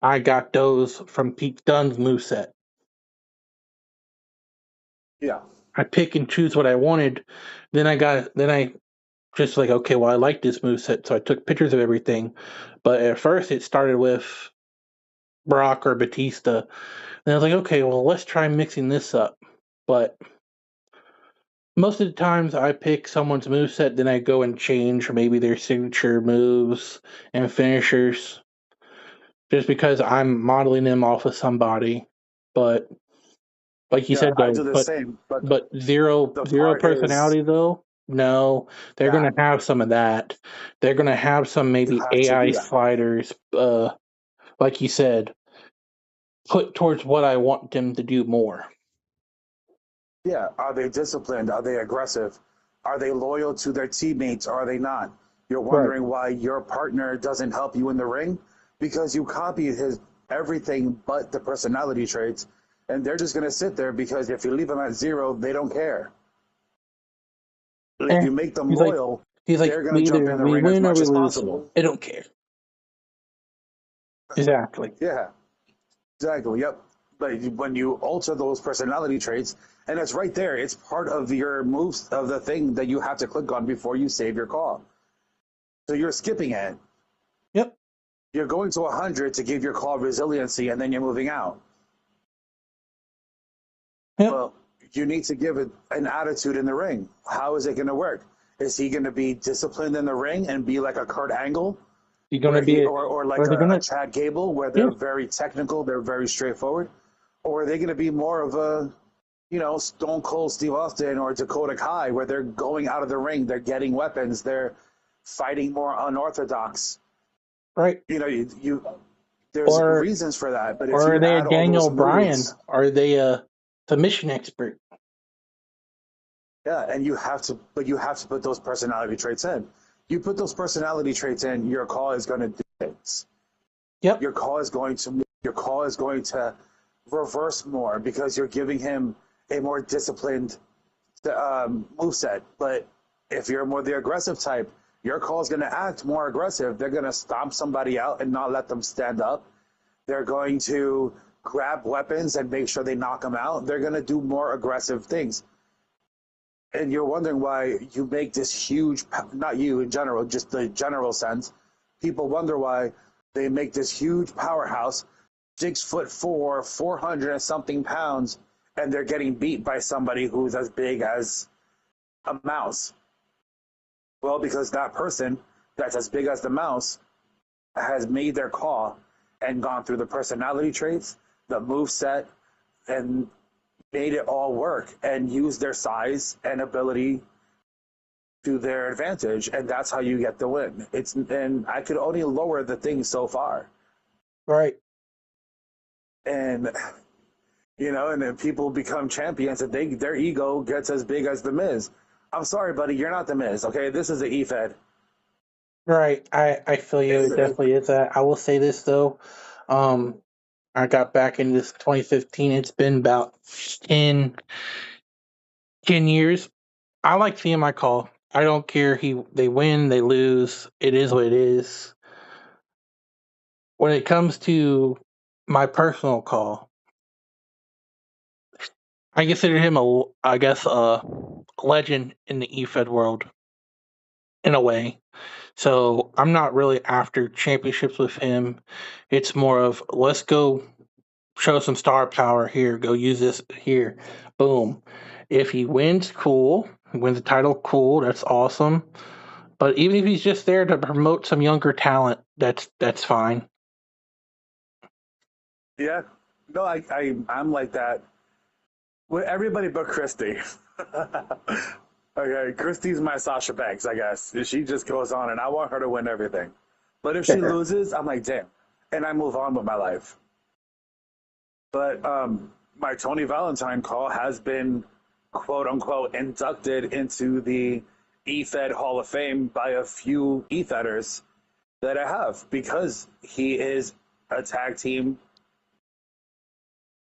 I got those from Pete Dunne's moveset. Yeah. I pick and choose what I wanted. Then I just like, okay, well, I like this moveset, so I took pictures of everything. But at first, it started with Brock or Batista. And I was like, okay, well, let's try mixing this up. But most of the times, I pick someone's moveset, then I go and change maybe their signature moves and finishers, just because I'm modeling them off of somebody. But Like you Yeah, said I though, do the same, but but zero the zero part is, personality though. No, they're yeah, gonna have some of that. They're gonna have some you maybe have to AI do that. sliders. Like you said, put towards what I want them to do more. Yeah, are they disciplined? Are they aggressive? Are they loyal to their teammates? Or are they not? You're Right. wondering why your partner doesn't help you in the ring because you copied his everything but the personality traits, and they're just gonna sit there because if you leave them at zero, they don't care. If Eh. you make them He's like loyal, he's like they're gonna jump either in the we ring as win or much we as lose. possible. I don't care. Exactly. Yeah, exactly. Yep. But when you alter those personality traits, and it's right there, it's part of your moves of the thing that you have to click on before you save your call. So you're skipping it. Yep. You're going to 100 to give your call resiliency, and then you're moving out. Yep. Well, you need to give it an attitude in the ring. How is it going to work? Is he going to be disciplined in the ring and be like a Kurt Angle, You're where gonna be. or like Are they a gonna? Chad Gable, where Yeah. they're very technical, they're very straightforward, or are they going to be more of a, Stone Cold Steve Austin or Dakota Kai, where they're going out of the ring, they're getting weapons, they're fighting more unorthodox. Right. There's Or reasons for that, but if or are you they a add all Daniel those Bryan? moves, Are they a submission expert? yeah, and you have to put those personality traits in. You put those personality traits in, your call is going to do things. Yep. Your call is going to reverse more because you're giving him a more disciplined moveset. But if you're more the aggressive type, your call is going to act more aggressive. They're going to stomp somebody out and not let them stand up. They're going to grab weapons and make sure they knock them out. They're going to do more aggressive things. And you're wondering why you make this huge, not you in general, just the general sense. People wonder why they make this huge powerhouse, 6'4", 400 and something pounds, and they're getting beat by somebody who's as big as a mouse. Well, because that person that's as big as the mouse has made their call and gone through the personality traits, the move set, and made it all work and use their size and ability to their advantage, and that's how you get the win. And I could only lower the thing so far, Right. and and then people become champions, and their ego gets as big as the Miz. I'm sorry, buddy, you're not the Miz. Okay, this is the E-Fed. Right. I feel you. It definitely is that. I will say this though. I got back in this 2015. It's been about 10 years. I like seeing my call. I don't care. They win, they lose. It is what it is. When it comes to my personal call, I consider him a legend in the EFED world in a way. So I'm not really after championships with him. It's more of let's go show some star power here. Go use this here. Boom. If he wins, cool. He wins the title, cool. That's awesome. But even if he's just there to promote some younger talent, that's fine. Yeah, no, I'm like that with everybody but Christy. Okay, Christy's my Sasha Banks, I guess. She just goes on, and I want her to win everything. But if she loses, I'm like, damn, and I move on with my life. But my Tony Valentine call has been, quote unquote, inducted into the EFED Hall of Fame by a few EFEDers that I have because he is a tag team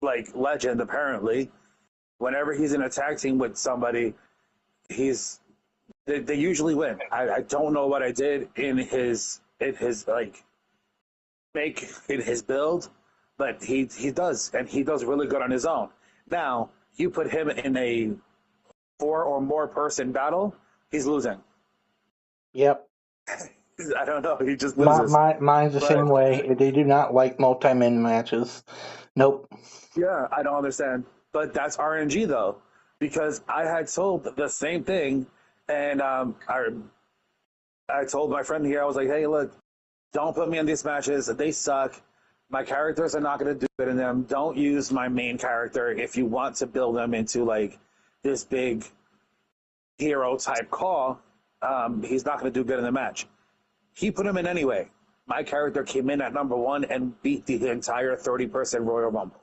like legend. Apparently, whenever he's in a tag team with somebody, they usually win. I don't know what I did in his like make in his build, but he does, and he does really good on his own. Now you put him in a 4 or more person battle, he's losing. Yep. I don't know. He just loses. Mine's the But same way. They do not like multi-man matches. Nope. yeah, I don't understand. But that's RNG though, because I had told the same thing, and I told my friend here, I was like, hey, look, don't put me in these matches. They suck. My characters are not going to do good in them. Don't use my main character if you want to build them into like this big hero type call. He's not going to do good in the match. He put him in anyway. My character came in at number 1 and beat the entire 30-person Royal Rumble.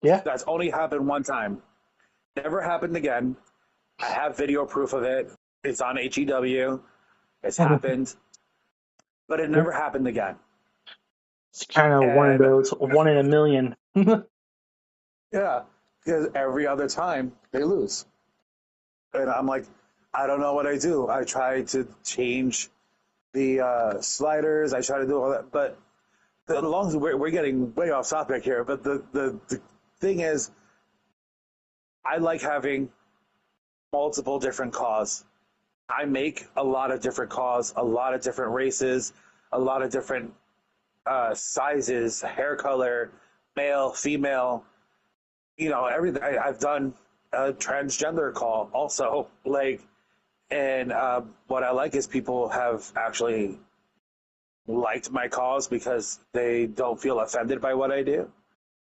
Yeah. That's only happened one time. Never happened again. I have video proof of it. It's on HEW. It's happened. But it never happened again. It's kind of one of And those 1 in a million. yeah, because every other time they lose. And I'm like, I don't know what I do. I try to change the sliders. I try to do all that. But as long as we're getting way off topic here, but the thing is, I like having multiple different calls. I make a lot of different calls, a lot of different races, a lot of different sizes, hair color, male, female, everything. I've done a transgender call also, and what I like is people have actually liked my calls because they don't feel offended by what I do,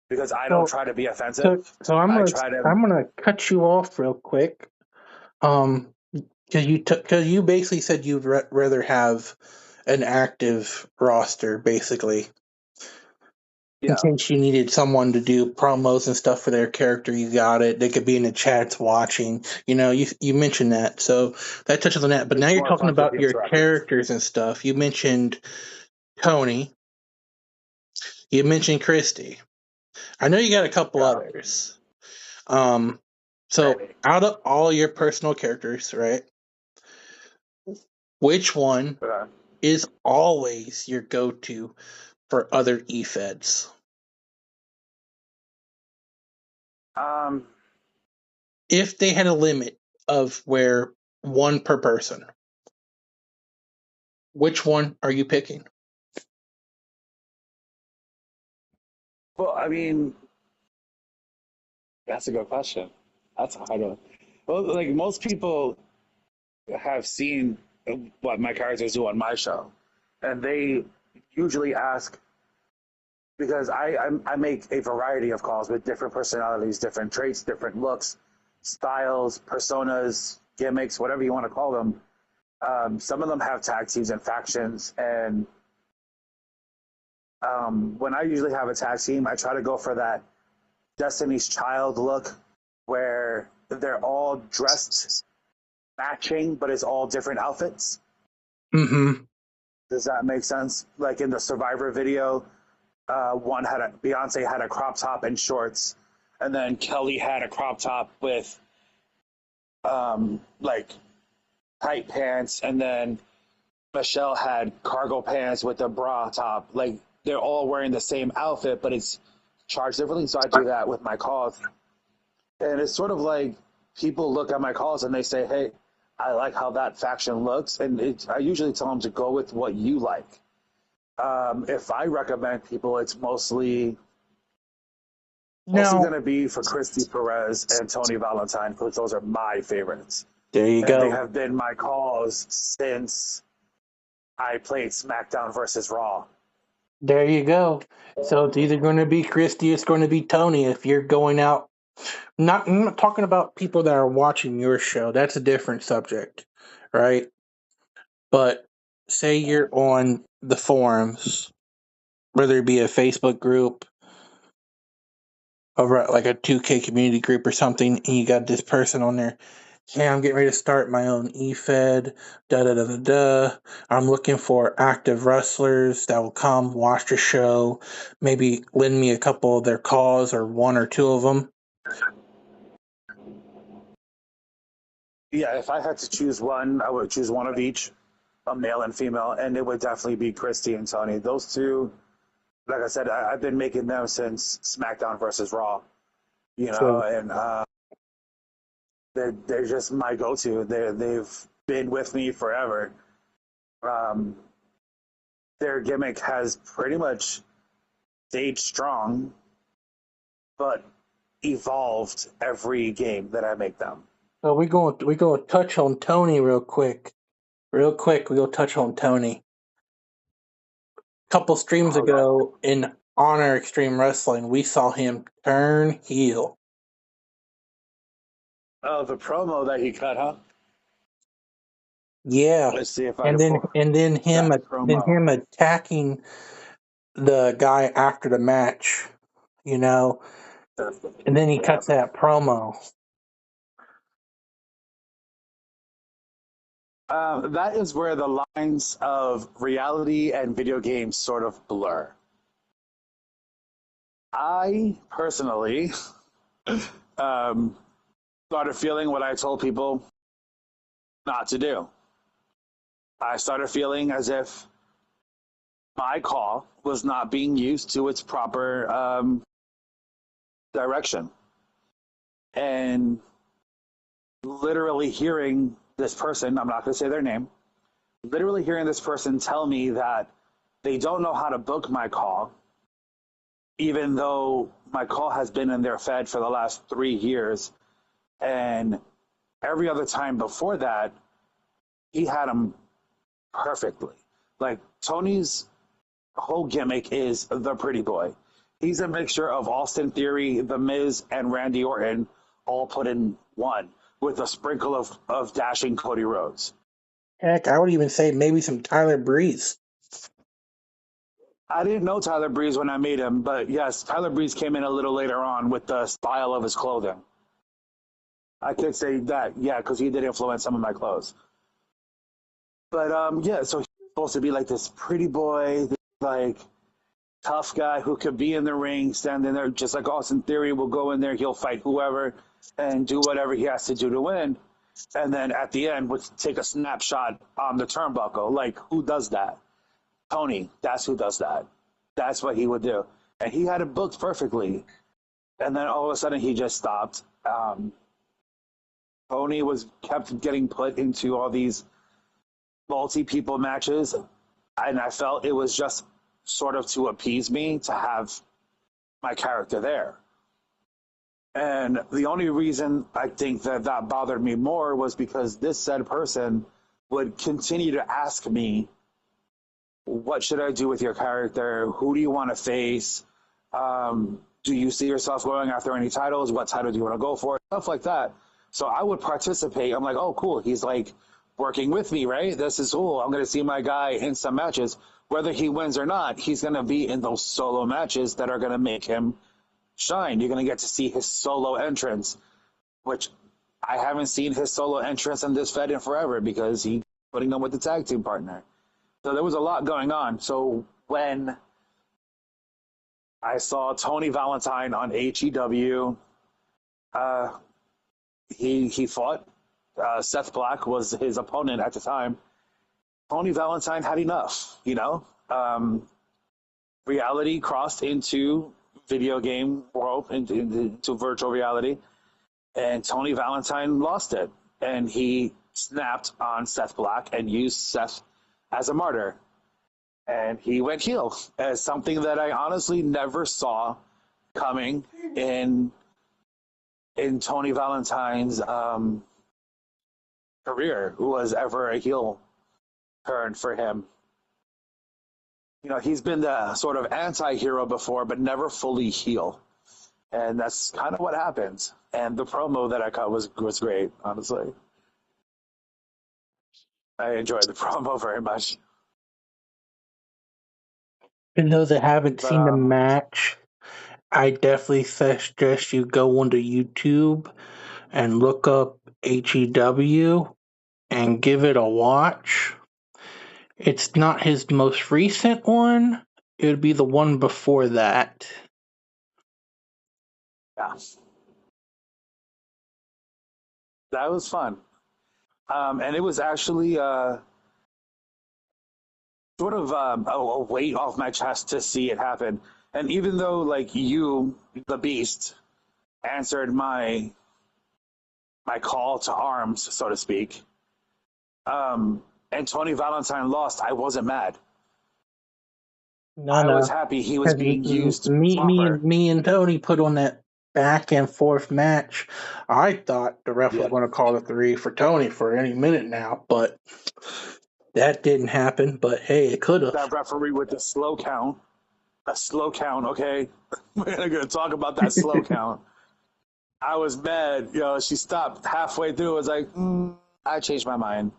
because I don't try to be offensive. So I'm I gonna try to. I'm gonna cut you off real quick. Because you basically said you'd rather have an active roster, basically. Yeah. In case you needed someone to do promos and stuff for their character, you got it. They could be in the chats watching. You mentioned that, so that touches on that. But now It's you're more talking fun to about be your interactive. characters and stuff. You mentioned Tony. You mentioned Christy. I know you got a couple Yeah. others. So Maybe. out of all your personal characters, right? Which one Okay. is always your go-to for other eFeds? Um, If they had a limit of where one per person, which one are you picking? well, I mean, that's a good question. That's a hard one. Well, like most people have seen what my characters do on my show, and they usually ask because I make a variety of calls with different personalities, different traits, different looks, styles, personas, gimmicks, whatever you want to call them. Some of them have tag teams and factions, and when I usually have a tag team, I try to go for that Destiny's Child look where they're all dressed matching, but it's all different outfits. Mm-hmm. Does that make sense? Like in the Survivor video, Beyonce had a crop top and shorts, and then Kelly had a crop top with like tight pants, and then Michelle had cargo pants with a bra top. Like they're all wearing the same outfit, but it's charged differently. So I do that with my calls, and it's sort of like people look at my calls and they say, "Hey, I like how that faction looks," and I usually tell them to go with what you like. If I recommend people, it's mostly going to be for Christy Perez and Tony Valentine, because those are my favorites. There you And go. they have been my calls since I played SmackDown versus Raw. There you go. So it's either going to be Christy, it's going to be Tony. If you're going out, I'm not talking about people that are watching your show. That's a different subject, right? But say you're on the forums, whether it be a Facebook group, over like a 2K community group or something, and you got this person on there. Hey, I'm getting ready to start my own eFed. I'm looking for active wrestlers that will come watch the show. Maybe lend me a couple of their calls or one or two of them. Yeah, if I had to choose one, I would choose one of each, a male and female, and it would definitely be Christy and Tony. Those two, like I said, I've been making them since SmackDown versus Raw, and they're just my go-to. They've been with me forever. Their gimmick has pretty much stayed strong, but evolved every game that I make them. So we going to touch on Tony real quick. Real quick, we'll touch on Tony. A couple streams ago in Honor Extreme Wrestling, we saw him turn heel. Oh, the promo that he cut, huh? Yeah, Let's see if I and can then pull and then him that then promo. him attacking the guy after the match, you know, and then he Yeah. cuts that promo. That is where the lines of reality and video games sort of blur. I personally um, started feeling what I told people not to do. I started feeling as if my call was not being used to its proper direction. And literally hearing this person, I'm not going to say their name, literally hearing this person tell me that they don't know how to book my call, even though my call has been in their Fed for the last 3 years. And every other time before that, he had them perfectly. Like Tony's whole gimmick is the pretty boy. He's a mixture of Austin Theory, The Miz, and Randy Orton all put in one with a sprinkle of dashing Cody Rhodes. Heck, I would even say maybe some Tyler Breeze. I didn't know Tyler Breeze when I met him, but yes, Tyler Breeze came in a little later on with the style of his clothing. I could say that, yeah, because he did influence some of my clothes. But yeah, so he's supposed to be like this pretty boy, this, like tough guy who could be in the ring, standing there, just like Austin Theory will go in there, he'll fight whoever and do whatever he has to do to win. And then at the end, would take a snapshot on the turnbuckle. Like, who does that? Tony, that's who does that. That's what he would do. And he had it booked perfectly. And then all of a sudden, he just stopped. Tony was kept getting put into all these multi-people matches, and I felt it was just sort of to appease me to have my character there. And the only reason I think that that bothered me more was because this said person would continue to ask me, what should I do with your character? Who do you want to face? Do you see yourself going after any titles? What title do you want to go for? Stuff like that. So I would participate. I'm like, oh, cool. He's like working with me, right? This is cool. I'm going to see my guy in some matches. Whether he wins or not, he's going to be in those solo matches that are going to make him shine. You're going to get to see his solo entrance, which I haven't seen his solo entrance in this Fed in forever because he's putting them with the tag team partner. So there was a lot going on. So when I saw Tony Valentine on HEW, he fought. Seth Black was his opponent at the time. Tony Valentine had enough, you know. Reality crossed into video game world, into virtual reality, and Tony Valentine lost it, and he snapped on Seth Black and used Seth as a martyr, and he went heel as something that I honestly never saw coming in Tony Valentine's career, who was ever a heel turn for him. You know, he's been the sort of anti-hero before, but never fully heel. And that's kind of what happens. And the promo that I cut was great, honestly. I enjoyed the promo very much. For those that haven't But seen the match, I definitely suggest you go onto YouTube and look up HEW and give it a watch. It's not his most recent one. It would be the one before that. yeah, that was fun. And it was actually sort of a weight off my chest to see it happen. And even though, like, you, the Beast, answered my call to arms, so to speak, and Tony Valentine lost, I wasn't mad. I was happy he was being used proper. Me and Tony put on that back and forth match. I thought the ref was Yeah. going to call the 3 for Tony for any minute now, but that didn't happen. But hey, it could have. That referee with the slow count. A slow count, okay? We're gonna talk about that slow count. I was mad. She stopped halfway through. I was like, I changed my mind.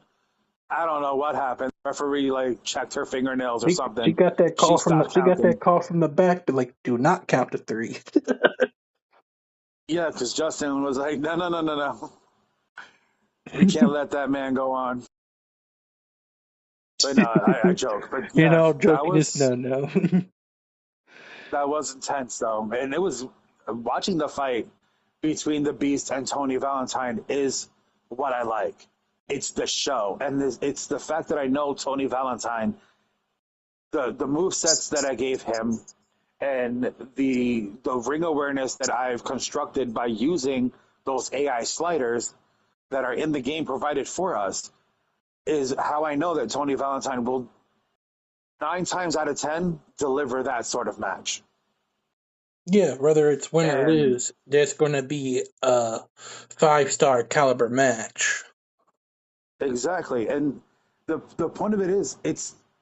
I don't know what happened. The referee checked her fingernails or something. She got that call from the. stopped She got counting. that call from the back to do not count to 3. Yeah, because Justin was like, no. We can't let that man go on. But no, I joke. But yeah, joking is no. that was intense though, and it was watching the fight between the Beast and Tony Valentine is what I like. It's the show, and it's the fact that I know Tony Valentine, the move sets that I gave him, and the ring awareness that I've constructed by using those AI sliders that are in the game provided for us is how I know that Tony Valentine will 9 times out of 10 deliver that sort of match. Yeah, whether it's win or lose, there's going to be a 5-star caliber match. Exactly, and the point of it is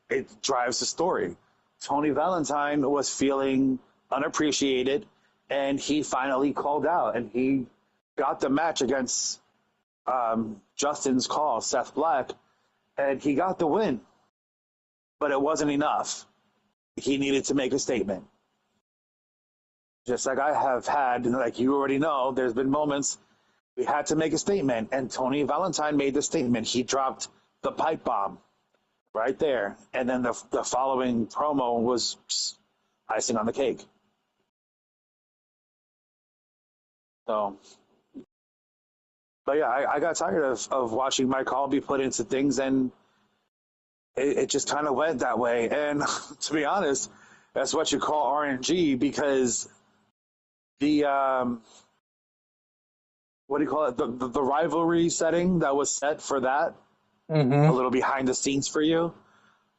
it drives the story. Tony Valentine was feeling unappreciated, and he finally called out, and he got the match against Justin's call, Seth Black, and he got the win. But it wasn't enough. He needed to make a statement. Just like I have had, like you already know, there's been moments we had to make a statement, and Tony Valentine made the statement. He dropped the pipe bomb right there, and then the following promo was icing on the cake. So, but yeah, I got tired of watching my call be put into things, and it just kind of went that way. And to be honest, that's what you call RNG, because the what do you call it? The rivalry setting that was set for that, a little behind the scenes for you,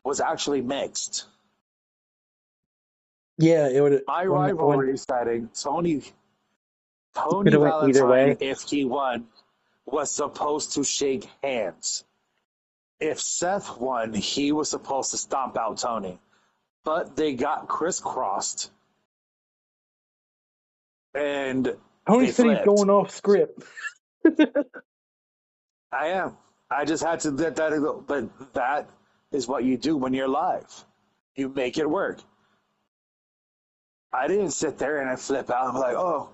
was actually mixed. Yeah, it would. My rivalry setting, Tony Valentine, if he won, was supposed to shake hands. If Seth won, he was supposed to stomp out Tony. But they got crisscrossed. And Tony said he's going off script. I am. I just had to let that go. But that is what you do when you're live. You make it work. I didn't sit there and I flip out and be like, oh,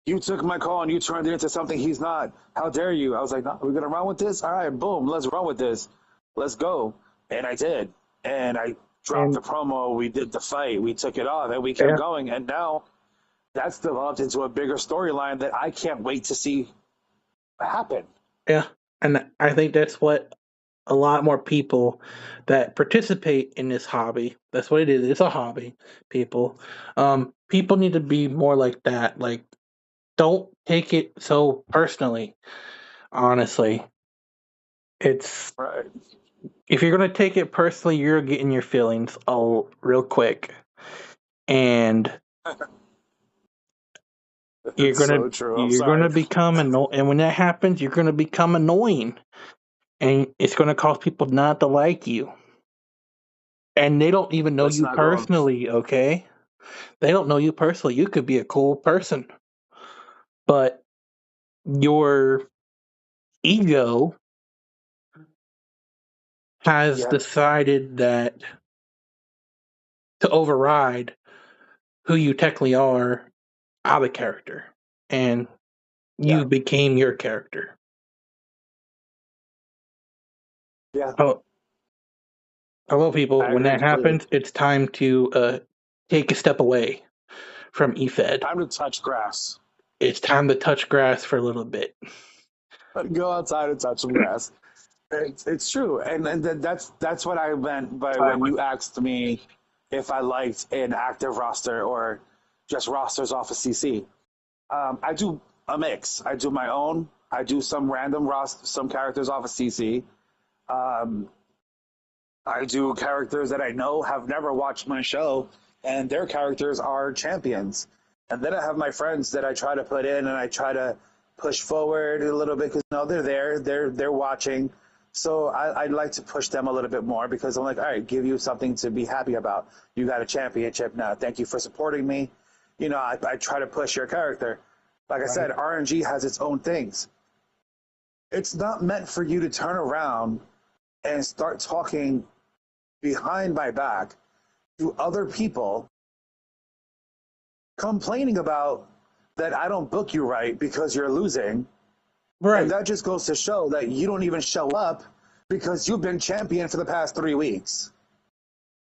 you took my call and you turned it into something he's not. How dare you? I was like, no, we're going to run with this? All right, boom, let's run with this. Let's go. And I did. And I dropped the promo. We did the fight. We took it off and we kept going. And now that's developed into a bigger storyline that I can't wait to see happen. Yeah. And I think that's what a lot more people that participate in this hobby, that's what it is. It's a hobby, people. People need to be more like that. Like, don't take it so personally, honestly. It's right. If you're going to take it personally, you're getting your feelings all real quick. And you're going to become annoying. And when that happens, you're going to become annoying. And it's going to cause people not to like you. And they don't even know you personally, okay? They don't know you personally. You could be a cool person. But your ego has decided that to override who you technically are out of character. And you became your character. Yeah. Hello, people. When that happens, it's time to take a step away from EFED. Time to touch grass. It's time to touch grass for a little bit. Go outside and touch some grass. It's true, and that's what I meant by when you asked me if I liked an active roster or just rosters off of CC. I do a mix. I do my own. I do some random some characters off of CC. I do characters that I know have never watched my show, and their characters are champions. And then I have my friends that I try to put in, and I try to push forward a little bit because they're there, they're watching. So I'd like to push them a little bit more because I'm like, all right, give you something to be happy about. You got a championship now. Thank you for supporting me. I try to push your character. Like I said, RNG has its own things. It's not meant for you to turn around and start talking behind my back to other people, complaining about that I don't book you right because you're losing. Right. And that just goes to show that you don't even show up because you've been champion for the past 3 weeks.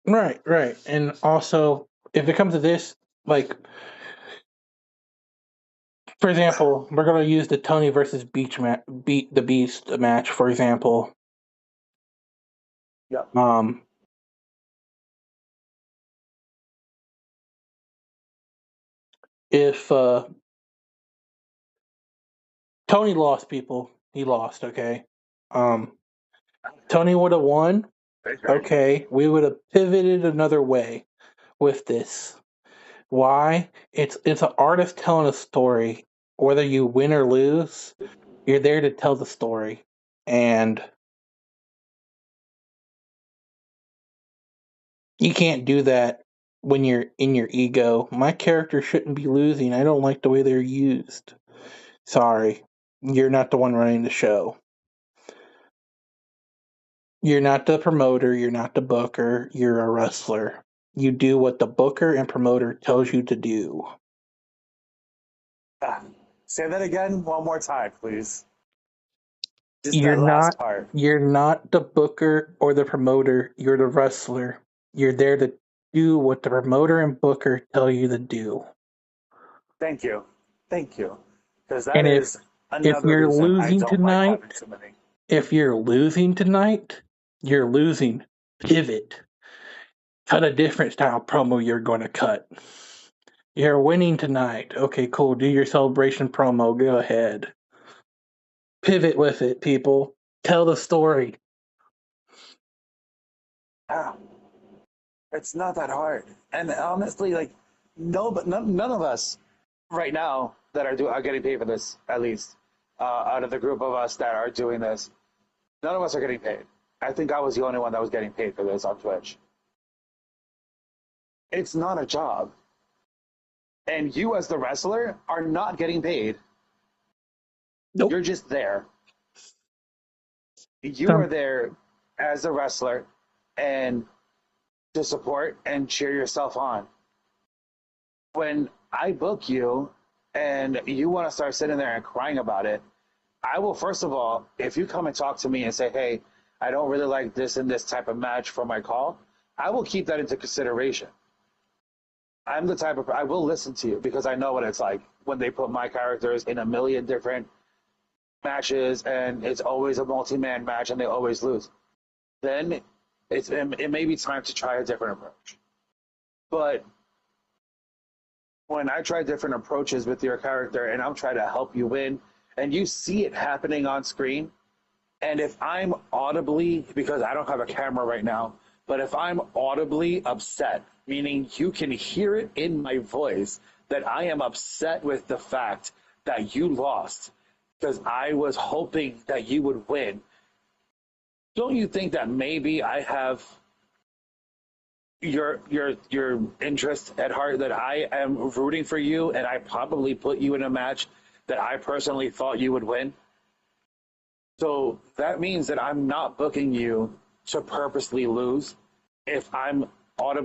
Right, right. And also, if it comes to this, like, for example, we're going to use the Tony versus Beat the Beast match, for example. Yep. If Tony lost, people, he lost, okay? Tony would have won, okay? We would have pivoted another way with this. Why? It's an artist telling a story. Whether you win or lose, you're there to tell the story. And you can't do that when you're in your ego. My character shouldn't be losing. I don't like the way they're used. Sorry. You're not the one running the show. You're not the promoter. You're not the booker. You're a wrestler. You do what the booker and promoter tells you to do. Say that again one more time, please. Just You're that last not part. you're not the booker or the promoter. You're the wrestler. You're there to do what the promoter and booker tell you to do. Thank you. Thank you. Because that And is if another you're reason I losing don't like tonight, having too many. if you're losing tonight, you're losing. Pivot. Cut a different style promo you're going to cut. You're winning tonight. Okay, cool. Do your celebration promo. Go ahead. Pivot with it, people. Tell the story. Ah, it's not that hard. And honestly, like, no, but none of us right now that are getting paid for this, at least, out of the group of us that are doing this, none of us are getting paid. I think I was the only one that was getting paid for this on Twitch. It's not a job. And you, as the wrestler, are not getting paid. Nope. You're just there. You are there as a wrestler and to support and cheer yourself on. When I book you and you want to start sitting there and crying about it, I will, first of all, if you come and talk to me and say, hey, I don't really like this and this type of match for my call, I will keep that into consideration. I'm the type of, I will listen to you because I know what it's like when they put my characters in a million different matches and it's always a multi-man match and they always lose. Then it may be time to try a different approach. But when I try different approaches with your character and I'm trying to help you win and you see it happening on screen, and if I'm audibly, because I don't have a camera right now, but if I'm audibly upset, meaning you can hear it in my voice that I am upset with the fact that you lost because I was hoping that you would win, don't you think that maybe I have your interest at heart, that I am rooting for you and I probably put you in a match that I personally thought you would win? So that means that I'm not booking you to purposely lose. If I'm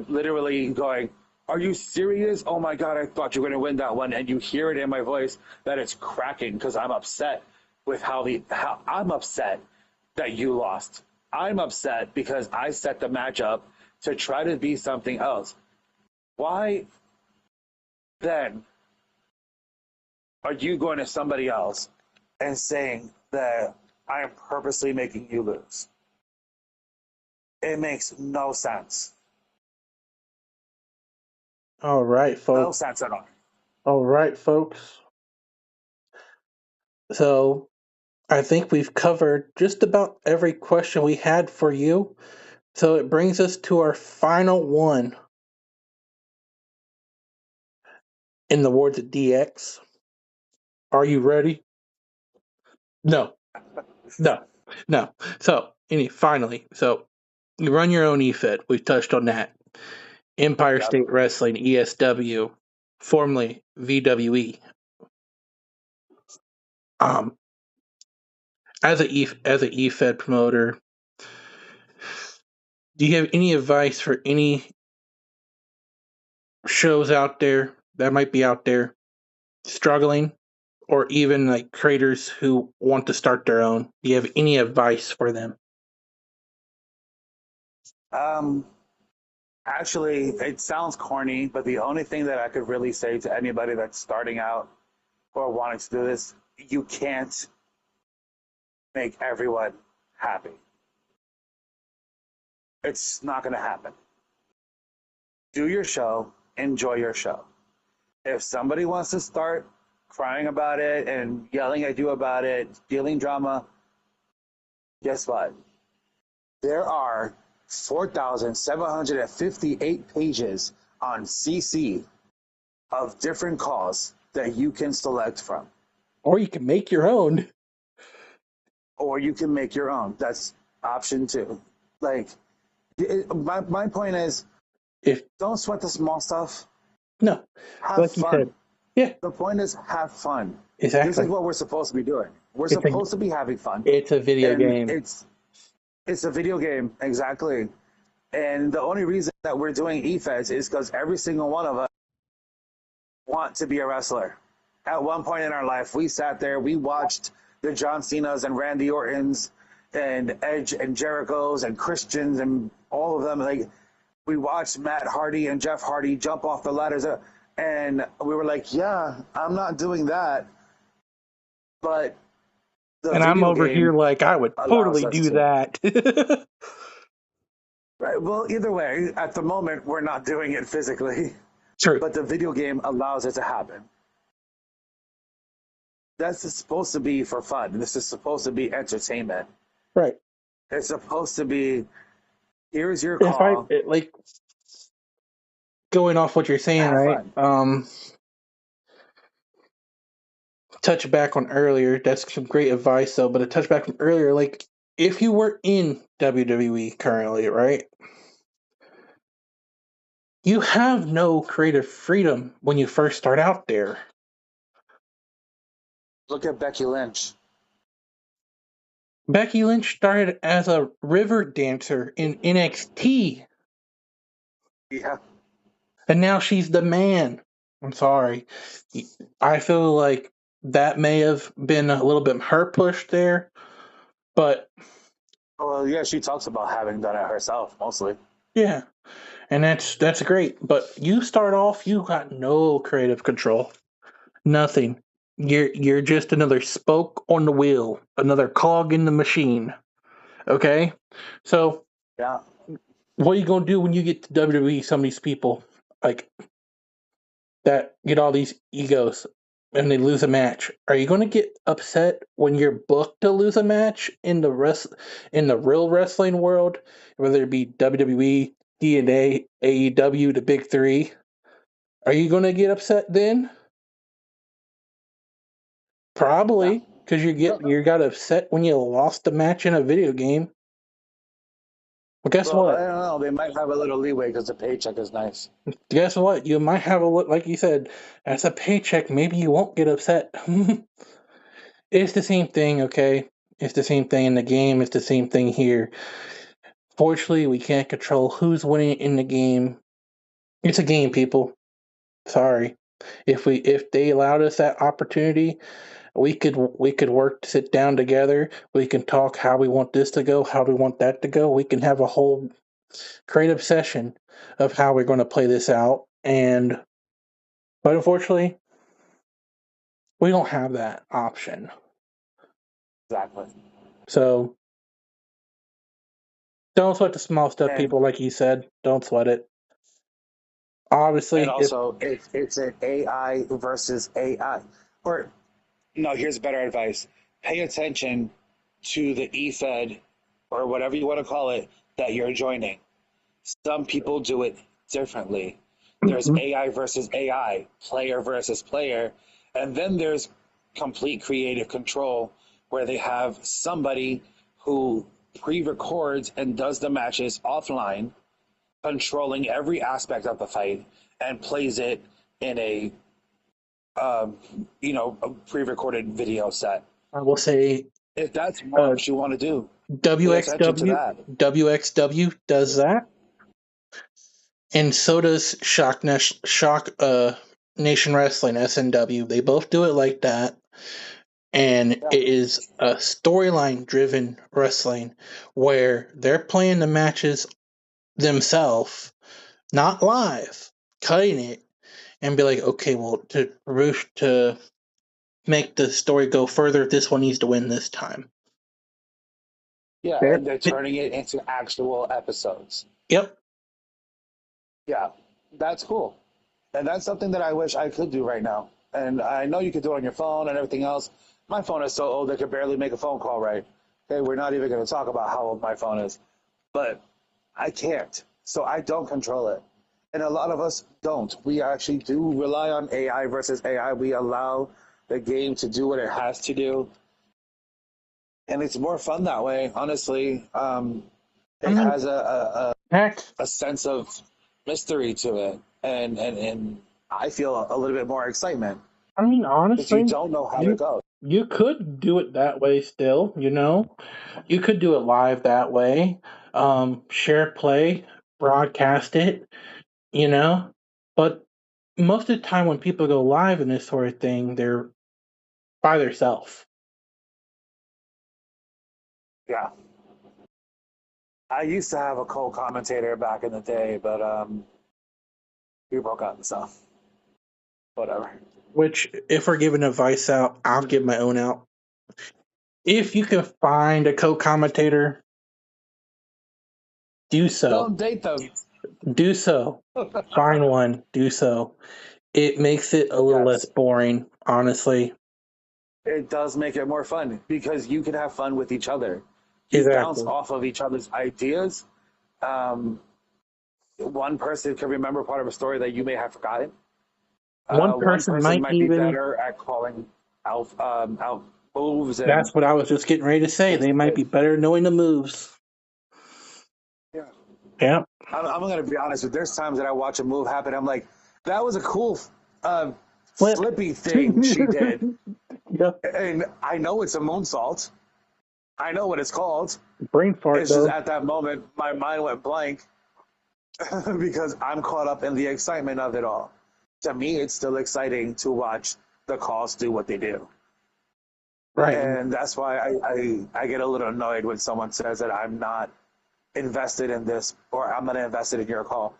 literally going, are you serious? Oh my God, I thought you were going to win that one. And you hear it in my voice that it's cracking because I'm upset with how I'm upset that you lost. I'm upset because I set the match up to try to be something else. Why then are you going to somebody else and saying that I am purposely making you lose? It makes no sense. All right, folks. No sense at all. All right, folks. So I think we've covered just about every question we had for you. So it brings us to our final one. In the words of DX, are you ready? No. No. No. So, finally, so you run your own EFED. We've touched on that. Empire Yep. State Wrestling, ESW, formerly VWE. As a EFED promoter, do you have any advice for any shows out there that might be out there struggling, or even like creators who want to start their own? Do you have any advice for them? Actually, it sounds corny, but the only thing that I could really say to anybody that's starting out or wanting to do this, you can't make everyone happy. It's not going to happen. Do your show, enjoy your show. If somebody wants to start crying about it and yelling at you about it, feeling drama, guess what? There are 4,758 pages on CC of different calls that you can select from. Or you can make your own. Or you can make your own. That's option 2. Like, my point is, don't sweat the small stuff. No. Have like fun. You said. Yeah. The point is, have fun. Exactly. This is what we're supposed to be doing. We're supposed to be having fun. It's a video game. It's a video game, exactly. And the only reason that we're doing EFEDs is because every single one of us want to be a wrestler. At one point in our life, we sat there, we watched the John Cena's and Randy Orton's and Edge and Jericho's and Christians and all of them. Like, we watched Matt Hardy and Jeff Hardy jump off the ladders, and we were like, yeah, I'm not doing that. But and I'm over here like, I would totally do that. Right. Well, either way, at the moment, we're not doing it physically. True. But the video game allows it to happen. That's supposed to be for fun. This is supposed to be entertainment. Right. It's supposed to be, here's your call. Like, going off what you're saying, right? Fun. Touch back on earlier, that's some great advice, though, but a touch back from earlier, like, if you were in WWE currently, right? You have no creative freedom when you first start out there. Look at Becky Lynch. Becky Lynch started as a river dancer in NXT. Yeah. And now she's the man. I'm sorry. I feel like that may have been a little bit her push there, but... Well, yeah, she talks about having done it herself, mostly. Yeah, and that's great. But you start off, you got no creative control. Nothing. You're just another spoke on the wheel, another cog in the machine. Okay? So, yeah. What are you going to do when you get to WWE, some of these people, like, that get all these egos and they lose a match? Are you going to get upset when you're booked to lose a match in the real wrestling world, whether it be WWE, TNA, AEW, the big three? Are you going to get upset then? Probably, because you got upset when you lost a match in a video game. Well, guess what? I don't know. They might have a little leeway because the paycheck is nice. Guess what? You might have like you said, as a paycheck, maybe you won't get upset. It's the same thing, okay? It's the same thing in the game. It's the same thing here. Fortunately, we can't control who's winning in the game. It's a game, people. Sorry. If they allowed us that opportunity, we could work to sit down together. We can talk how we want this to go, how we want that to go. We can have a whole creative session of how we're going to play this out. But unfortunately, we don't have that option. Exactly. So don't sweat the small stuff, people. Like you said, don't sweat it. Obviously, and also it's an AI versus AI. Or no, here's better advice: pay attention to the EFED or whatever you want to call it that you're joining. Some people do it differently. There's AI versus AI, player versus player, and then there's complete creative control where they have somebody who pre-records and does the matches offline, controlling every aspect of the fight, and plays it in a a pre-recorded video set. I will say If that's what you want to do, pay attention to WXW that. WXW does that, and so does Shock Nation Wrestling SNW. They both do it like that, and Yeah. it is a storyline driven wrestling where they're playing the matches themselves, not live, cutting it, and be like, okay, well, to make the story go further, this one needs to win this time. Yeah, They're- and they're turning it into actual episodes. Yep. Yeah, that's cool. And that's something that I wish I could do right now. And I know you could do it on your phone and everything else. My phone is so old I could barely make a phone call right. Okay, we're not even going to talk about how old my phone is. But I can't. So I don't control it. And a lot of us don't. We actually do rely on AI versus AI. We allow the game to do what it has to do. And it's more fun that way, honestly. It has Heck, a sense of mystery to it. And I feel a little bit more excitement I mean, because honestly, you don't know how to go. you could do it that way still, You could do it live that way. Share play, broadcast it, But most of the time when people go live in this sort of thing, they're by themselves. Yeah. I used to have a co-commentator back in the day, but we broke up, so whatever. Which, if we're giving advice out, I'll give my own out. If you can find a co-commentator, do so. Don't date them. Do so. Find one. Do so. It makes it a little less boring, honestly. It does make it more fun because you can have fun with each other. You bounce off of each other's ideas. One person can remember part of a story that you may have forgotten. One person might be even better at calling out moves. And, That's what I was just getting ready to say. They might be better at knowing the moves. yeah. Yeah. I'm going to be honest with you. There's times that I watch a move happen. I'm like, that was a cool flippy thing she did. Yeah. And I know it's a moonsault. I know what it's called. Brain fart, It's though. just at that moment, my mind went blank because I'm caught up in the excitement of it all. To me, it's still exciting to watch the calls do what they do. Right. And that's why I get a little annoyed when someone says that I'm not invested in this or I'm not invested in your call.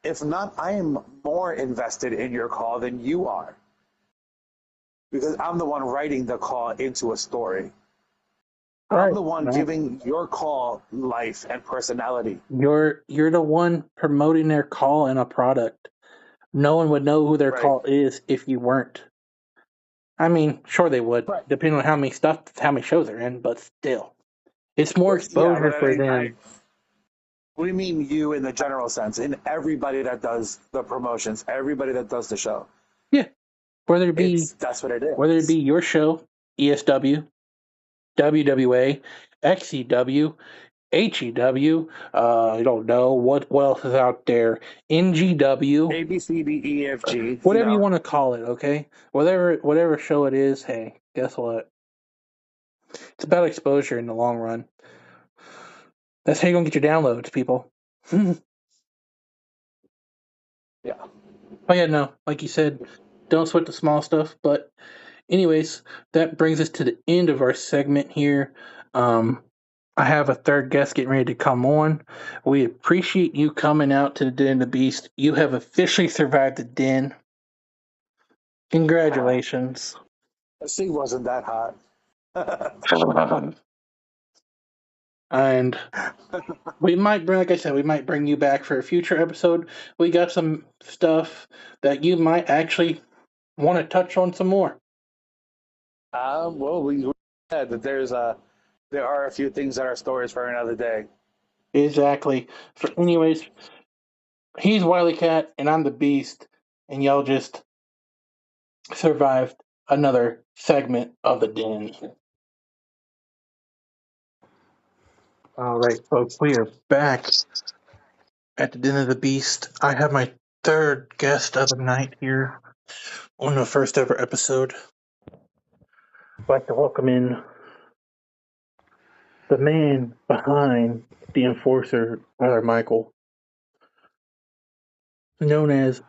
If not, I am more invested in your call than you are. Because I'm the one writing the call into a story. I'm the one giving your call life and personality. You're the one promoting their call and a product. No one would know who their call is if you weren't. I mean, sure they would, depending on how many shows they're in, but still. It's more exposure for them. What do you mean you in the general sense? In everybody that does the promotions, everybody that does the show. Yeah. Whether it be that's what it is. Whether it be your show, ESW, WWA, XEW, HEW, I don't know what else is out there. NGW, ABCDEFG, whatever you want to call it, okay? Whatever show it is, hey, guess what? It's about exposure in the long run. That's how you're gonna get your downloads, people. Yeah. Oh yeah, no, like you said, don't sweat the small stuff. But anyways, that brings us to the end of our segment here. I have a third guest getting ready to come on. We appreciate you coming out to the Den of the Beast. You have officially survived the den. Congratulations. The sea wasn't that hot. And we might bring you back for a future episode. We got some stuff that you might actually want to touch on some more. Well, we said that there are a few things that are stories for another day. Exactly. Anyways, he's Wily Cat and I'm the Beast, and y'all just survived another segment of the Den. All right, folks, we are back at the Den of the Beast. I have my third guest of the night here on the first ever episode. I'd like to welcome in the man behind the Enforcer, Tyler Michael, known as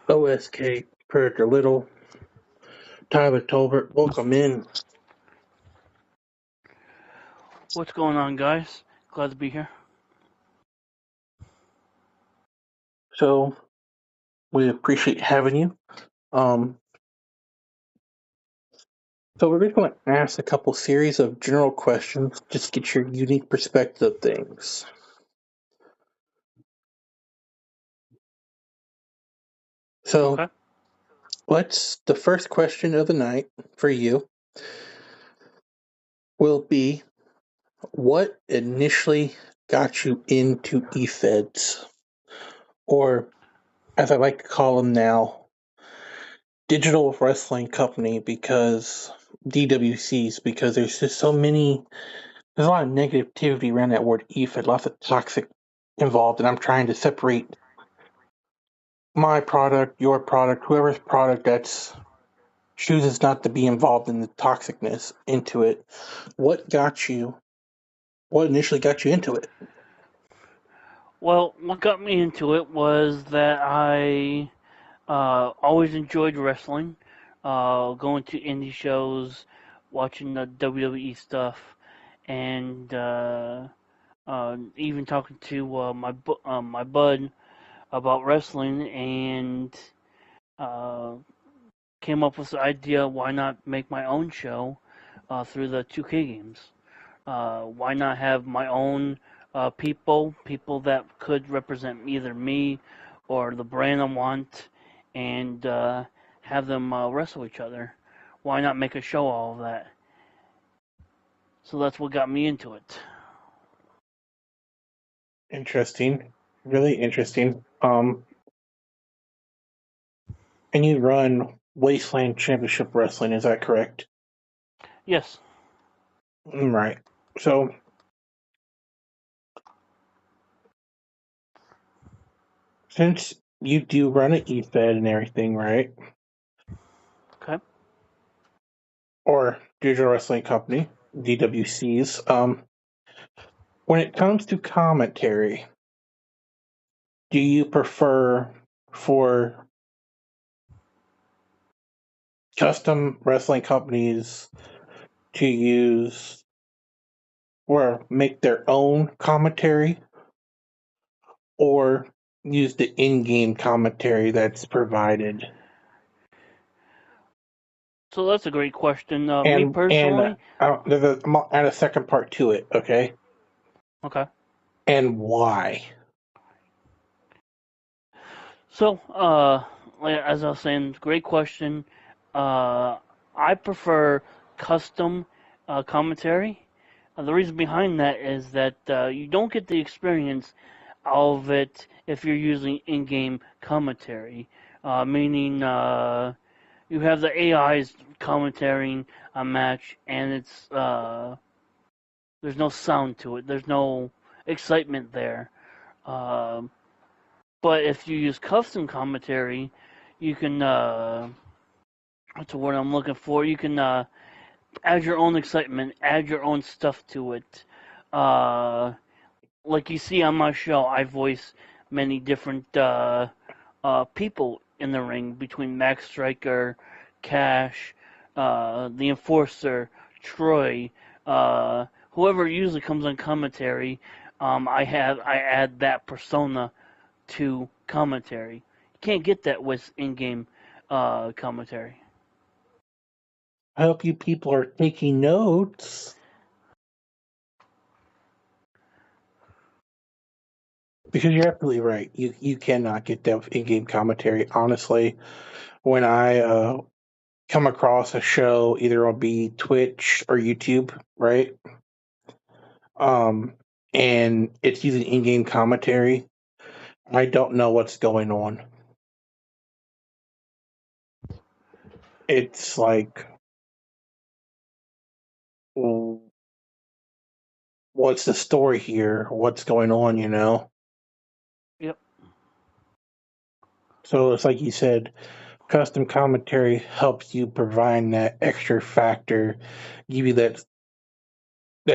OSK Predator Little. Tyler Tolbert, welcome in. What's going on, guys? Glad to be here. So, we appreciate having you. So we're just going to ask a couple series of general questions, just to get your unique perspective of things. So, Okay. the first question of the night for you will be, what initially got you into eFeds? Or, as I like to call them now, Digital Wrestling Company, because DWCs, because there's just there's a lot of negativity around that word eFed, lots of toxic involved, and I'm trying to separate my product, your product, whoever's product that's chooses not to be involved in the toxicness into it. What initially got you into it? Well, what got me into it was that I always enjoyed wrestling, going to indie shows, watching the WWE stuff, and even talking to my bud about wrestling, and uh, came up with the idea: why not make my own show through the 2K games? Why not have my own people that could represent either me or the brand I want, and have them wrestle each other? Why not make a show of all of that? So that's what got me into it. Interesting. Really interesting. And you run Wasteland Championship Wrestling, is that correct? Yes. Right. So, since you do run an eFed and everything, right? Okay. Or Digital Wrestling Company, DWCs, when it comes to commentary, do you prefer for custom wrestling companies to use or make their own commentary, or use the in-game commentary that's provided? So that's a great question. Me And personally, I'm gonna add a second part to it, okay? okay. And why? So, like, as I was saying, great question. I prefer custom commentary. The reason behind that is that you don't get the experience of it if you're using in-game commentary, meaning you have the AIs commentating a match, and there's no sound to it. There's no excitement there. Um, but if you use custom commentary, you can what's the word I'm looking for? You can add your own excitement, add your own stuff to it. Uh, like you see on my show, I voice many different people in the ring between Max Striker, Cash, the Enforcer, Troy, whoever usually comes on commentary. I add that persona to commentary. You can't get that with in-game commentary. I hope you people are taking notes, because you're absolutely right. You cannot get that in-game commentary. Honestly, when I come across a show, either on be Twitch or YouTube, right? Um, and it's using in-game commentary, I don't know what's going on. It's like, why what's the story here? What's going on, you know? Yep. So it's like you said, custom commentary helps you provide that extra factor, give you that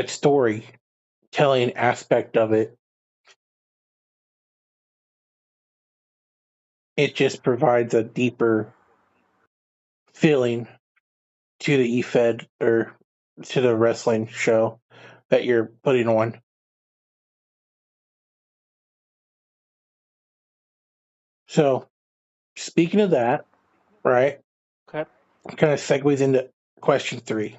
storytelling aspect of it. It just provides a deeper feeling to the EFED or to the wrestling show that you're putting on. So, speaking of that, right, Okay. kind of segues into question 3.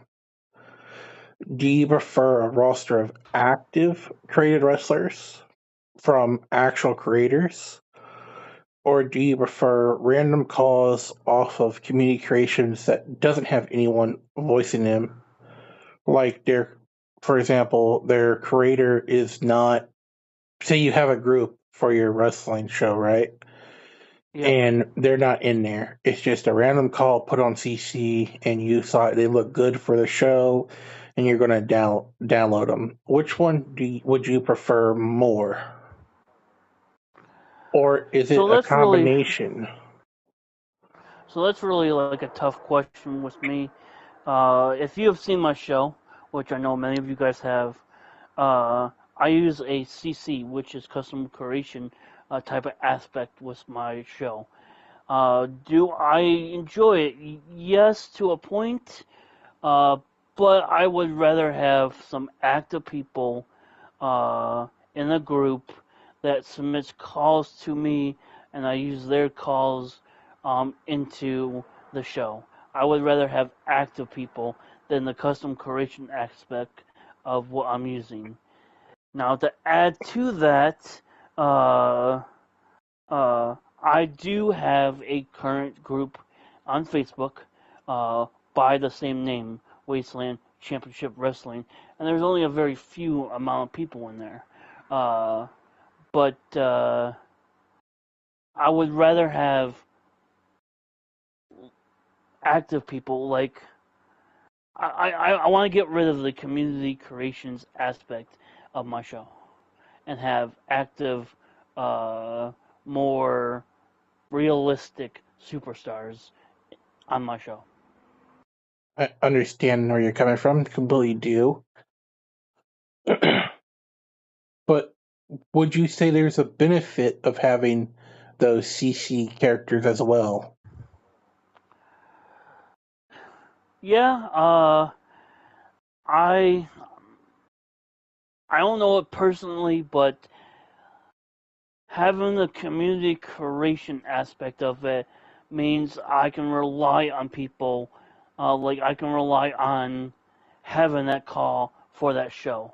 Do you prefer a roster of active created wrestlers from actual creators, or do you prefer random calls off of community creations that doesn't have anyone voicing them? Like for example, their creator is not. Say you have a group for your wrestling show, right? Yep. And they're not in there. It's just a random call put on CC, and you saw it. They look good for the show, and you're going to download them. Which one would you prefer more, or is it So a that's really combination? so that's really like a tough question with me. If you have seen my show, which I know many of you guys have, I use a CC, which is custom creation type of aspect with my show. Do I enjoy it? Yes, to a point. Uh, but I would rather have some active people in a group that submits calls to me, and I use their calls into the show. I would rather have active people than the custom creation aspect of what I'm using. Now, to add to that, uh, I do have a current group on Facebook uh, by the same name, Wasteland Championship Wrestling, and there's only a very few amount of people in there. Uh, but I would rather have active people. Like I want to get rid of the community creations aspect of my show and have active, uh, more realistic superstars on my show. I understand where you're coming from. Completely do. But would you say there's a benefit of having those CC characters as well? Yeah, I I don't know it personally, but having the community creation aspect of it means I can rely on people. Like I can rely on having that call for that show,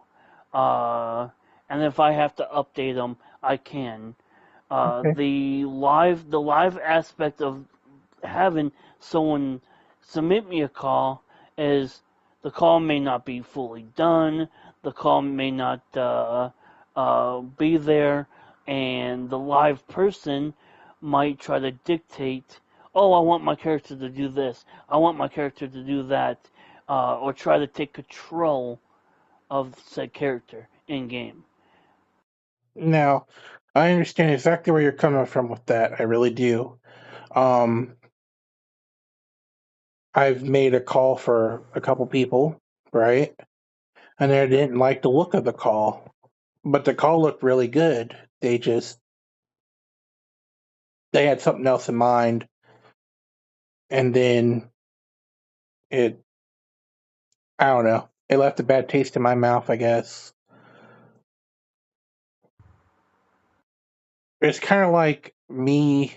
uh, and if I have to update them, I can. Okay. The live aspect of having someone submit me a call is the call may not be fully done, the call may not be there, and the live person might try to dictate, oh, I want my character to do this, I want my character to do that, or try to take control of said character in game. Now, I understand exactly where you're coming from with that. I really do. Um, I've made a call for a couple people, right? And they didn't like the look of the call, but the call looked really good. They had something else in mind, and then it, I don't know, it left a bad taste in my mouth, I guess. It's kind of like me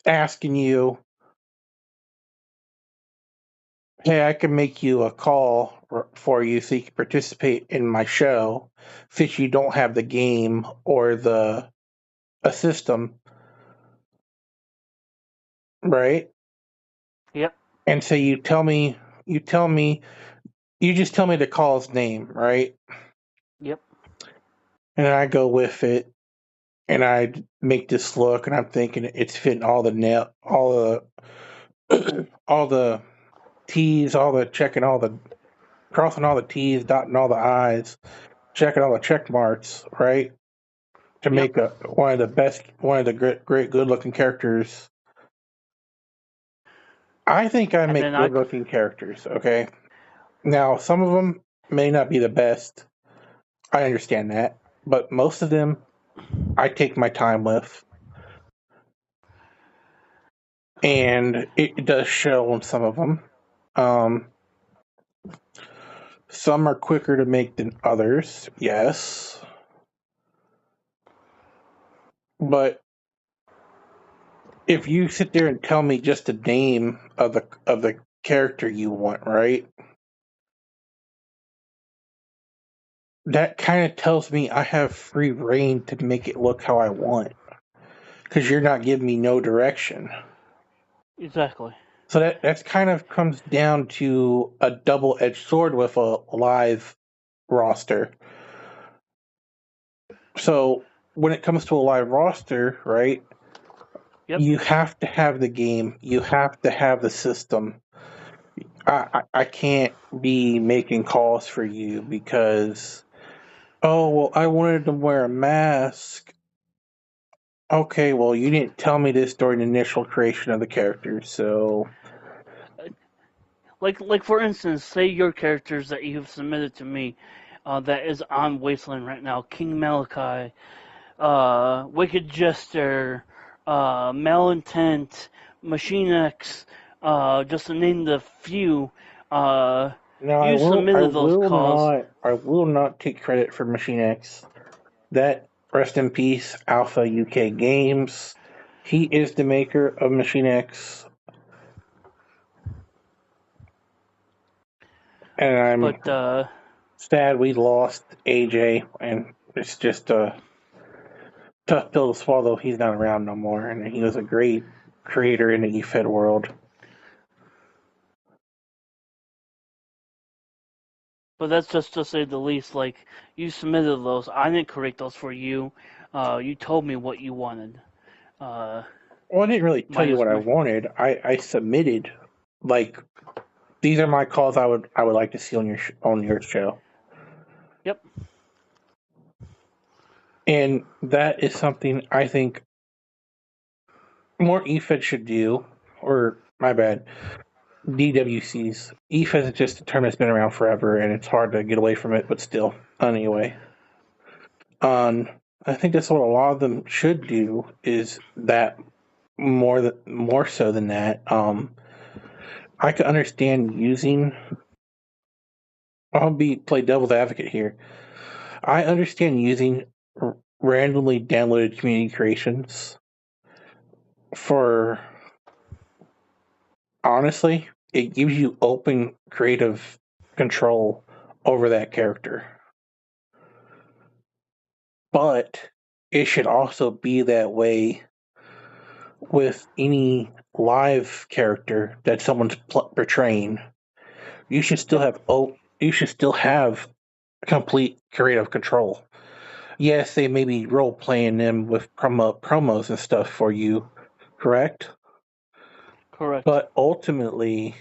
asking you, hey, I can make you a call for you so you can participate in my show, since you don't have the game or a system, right? Yep, And so you tell me, you just tell me the call's name, right? yep, And I go with it, and I make this look, and I'm thinking it's fitting all the nail, all the, all the crossing all the T's, dotting all the I's, checking all the check marks, right? To make one of the great good looking characters. I think I make good looking characters, okay? Now, some of them may not be the best. I understand that. But most of them, I take my time with. And it does show on some of them. Some are quicker to make than others, yes. But if you sit there and tell me just the name of the character you want, right? That kind of tells me I have free reign to make it look how I want. Because you're not giving me no direction. Exactly. So that's kind of comes down to a double-edged sword with a live roster. So when it comes to a live roster, right? Yep. You have to have the game. You have to have the system. I can't be making calls for you because, oh, well, I wanted to wear a mask. Okay, well, you didn't tell me this during the initial creation of the character, so... Like for instance, say your characters that you have submitted to me, that is on Wasteland right now, King Malachi, Wicked Jester, Malintent, Machine X, just to name the few. No, I will not take credit for Machine X. That, rest in peace, Alpha UK Games. He is the maker of Machine X. And I'm sad we lost AJ, and it's just a tough pill to swallow. He's not around no more, and he was a great creator in the EFED world. But that's just to say the least. Like, you submitted those. I didn't create those for you. You told me what you wanted. Well, I didn't really tell you what I wanted. I submitted, like, these are my calls I would like to see on your show. Yep. And that is something I think more EFED should do, or my bad, DWCs. EFED is just a term that's been around forever, and it's hard to get away from it, but still, anyway. I think that's what a lot of them should do, is that more so than that. I could understand using... play devil's advocate here. I understand using randomly downloaded community creations for... Honestly, it gives you open creative control over that character. But it should also be that way with any live character that someone's portraying. You should still have complete creative control. Yes, they may be role playing them with promos and stuff for you, correct? Correct. But ultimately,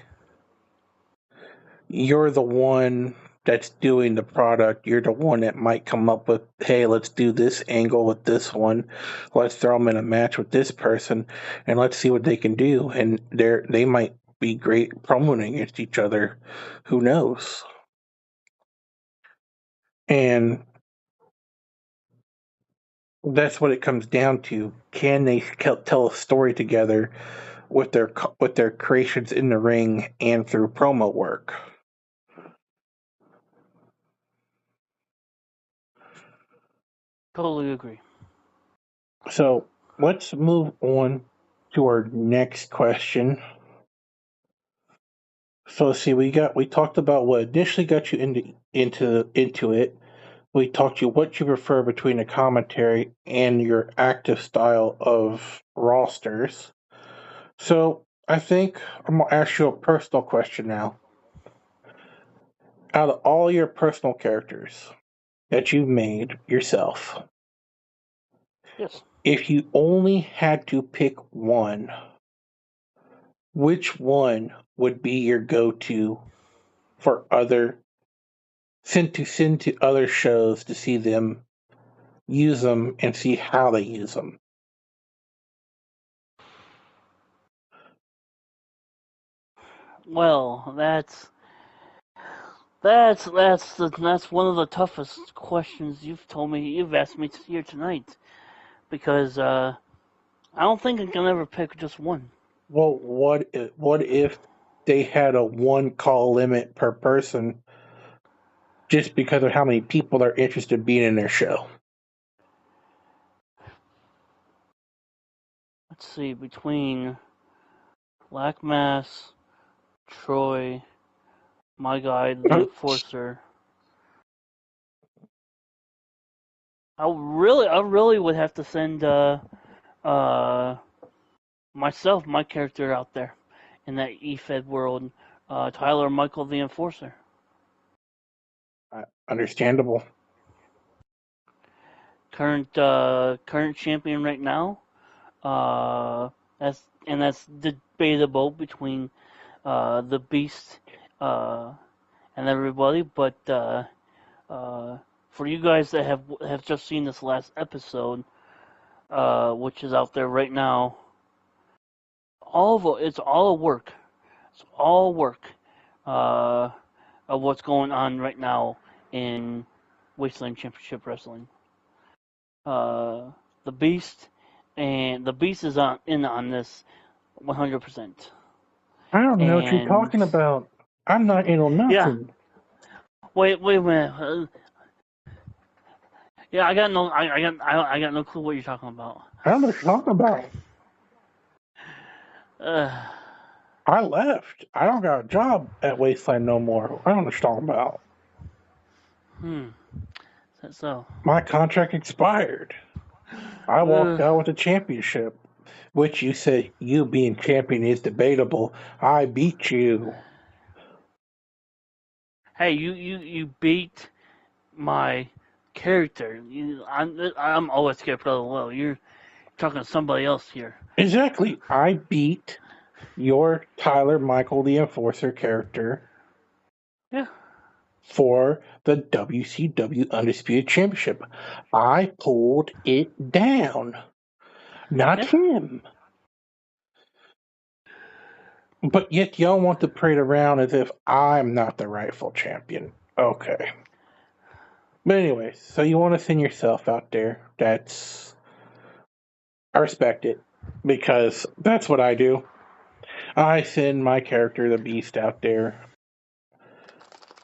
you're the one that's doing the product. You're the one that might come up with, hey, let's do this angle with this one. Let's throw them in a match with this person, and let's see what they can do. And they might be great promoting against each other. Who knows? And that's what it comes down to. Can they tell a story together with their creations in the ring and through promo work? Totally agree. So let's move on to our next question. So let's see, we talked about what initially got you into it. We talked to you what you prefer between the commentary and your active style of rosters. So I think I'm gonna ask you a personal question now. Out of all your personal characters that you've made yourself, yes, if you only had to pick one, which one would be your go-to for send to other shows to see them use them and see how they use them? Well, that's one of the toughest questions you've asked me here tonight, because I don't think I can ever pick just one. Well, what if they had a one call limit per person just because of how many people are interested in being in their show? Let's see, between Black Mass, Troy, my guy, the Enforcer. I really would have to send myself, my character out there in that EFED world, Tyler Michael the Enforcer. Understandable. Current champion right now. That's debatable between the Beast and everybody, but for you guys that have just seen this last episode, which is out there right now, it's all a work. It's all work of what's going on right now in Wasteland Championship Wrestling. The Beast is on this 100%. I don't know what you're talking about. I'm not in on nothing. Yeah. Wait a minute. Yeah, I got no clue what you're talking about. I don't know what you're talking about. I left. I don't got a job at Wasteland no more. I don't know what you're talking about. Is that so? My contract expired. I walked out with a championship, which you said you being champion is debatable. I beat you. Hey, you beat my character. I'm always scared for the low. You're talking to somebody else here. Exactly. I beat your Tyler Michael the Enforcer character. Yeah. For the WCW Undisputed Championship. I pulled it down. Not him. But yet y'all want to parade around as if I'm not the rightful champion. Okay. But anyway, so you want to send yourself out there. I respect it. Because that's what I do. I send my character, the Beast, out there.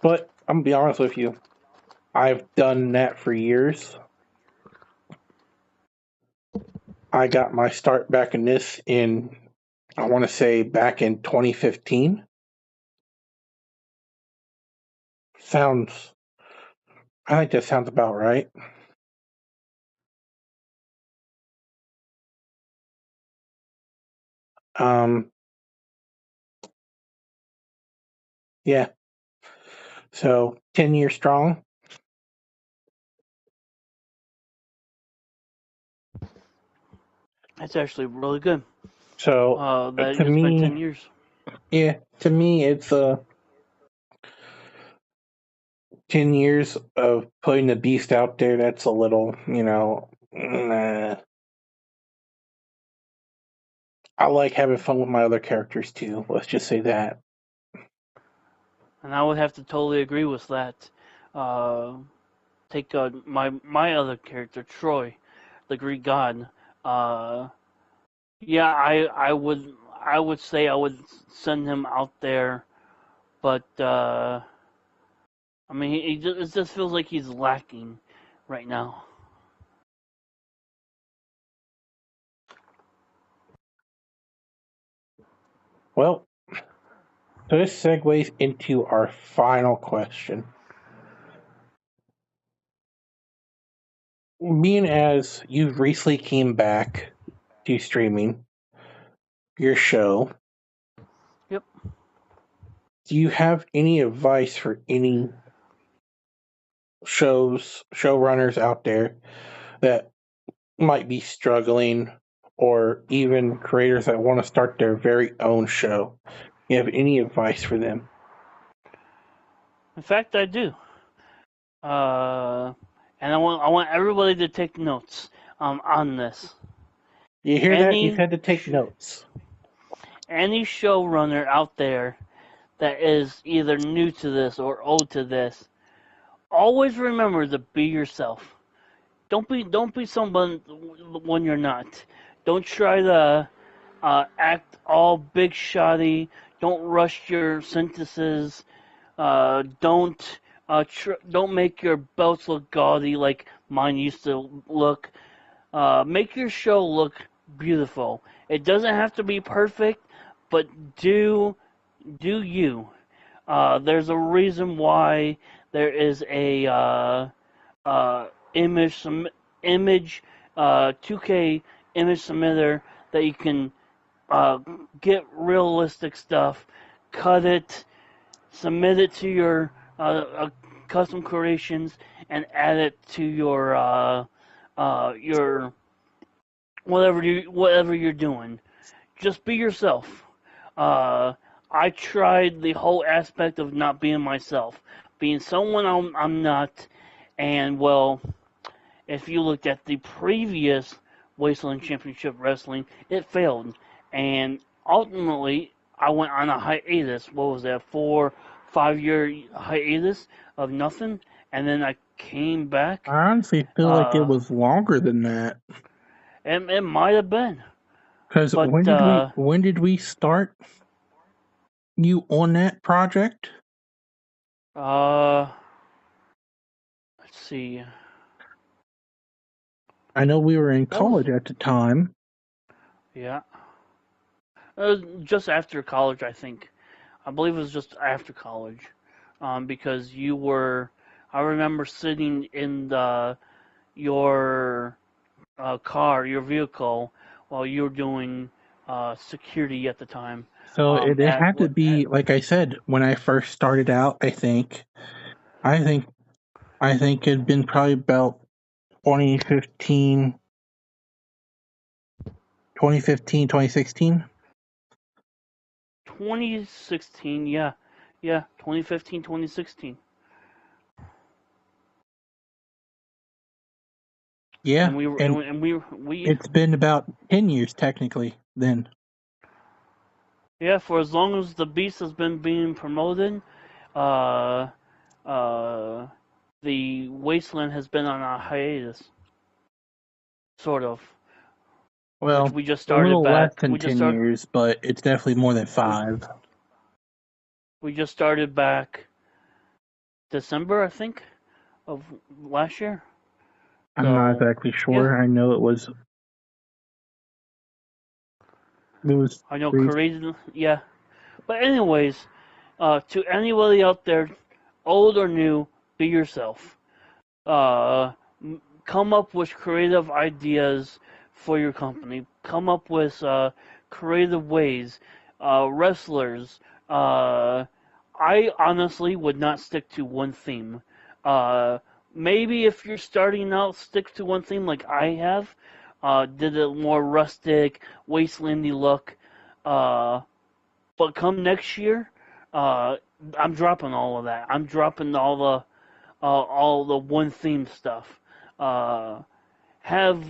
But I'm going to be honest with you. I've done that for years. I got my start back in this I want to say back in 2015. I think that sounds about right. Yeah. So 10 years strong. That's actually really good. So that to me, 10 years. Yeah, to me it's 10 years of putting the Beast out there. That's a little, nah. I like having fun with my other characters too. Let's just say that. And I would have to totally agree with that. Take my other character, Troy, the Greek god. Yeah, I would say I would send him out there, but I mean, it just feels like he's lacking right now. Well, so this segues into our final question. Being as you've recently came back to streaming your show, Yep. do you have any advice for any showrunners out there that might be struggling or even creators that want to start their very own show? You have any advice for them? In fact, I do. And I want everybody to take notes on this. You hear that? You Any had to take notes. any showrunner out there that is either new to this or old to this, always remember to be yourself. Don't be someone when you're not. Don't try to act all big shotty. Don't rush your sentences. Don't make your belts look gaudy like mine used to look. Make your show look beautiful. It doesn't have to be perfect, but do you. There's a reason why there is a image 2K image submitter that you can get realistic stuff, cut it, submit it to your custom creations, and add it to your whatever you're doing. Just be yourself. I tried the whole aspect of not being myself, being someone I'm not, and well, if you looked at the previous Wasteland Championship Wrestling, it failed, and ultimately I went on a hiatus. What was that? 4-5 year hiatus of nothing, and then I came back. I honestly feel like it was longer than that. It might have been. Because But, when did we start you on that project? let's see. I know we were in college at the time. Yeah. Just after college, I think. I believe it was just after college. Because you were, I remember sitting in your car, your vehicle, while you were doing security at the time. So it had to be, like I said, when I first started out, I think it'd been probably about 2015, 2016. 2016, yeah. Yeah, 2015, 2016. Yeah, And we it's been about 10 years technically then. Yeah, for as long as the Beast has been being promoted, uh, the Wasteland has been on a hiatus, sort of. Well, Which we just a started little less back. than 10 years, but it's definitely more than 5. We just started back December, I think, of last year. I'm not exactly sure. Yeah. I know it was. I know created, yeah. But anyways, to anybody out there, old or new, be yourself. Come up with creative ideas for your company. Come up with creative ways. Wrestlers. I honestly would not stick to one theme. Maybe if you're starting out, stick to one theme like I have. Did a more rustic, wastelandy look. But come next year, I'm dropping all of that. I'm dropping all the one theme stuff. Have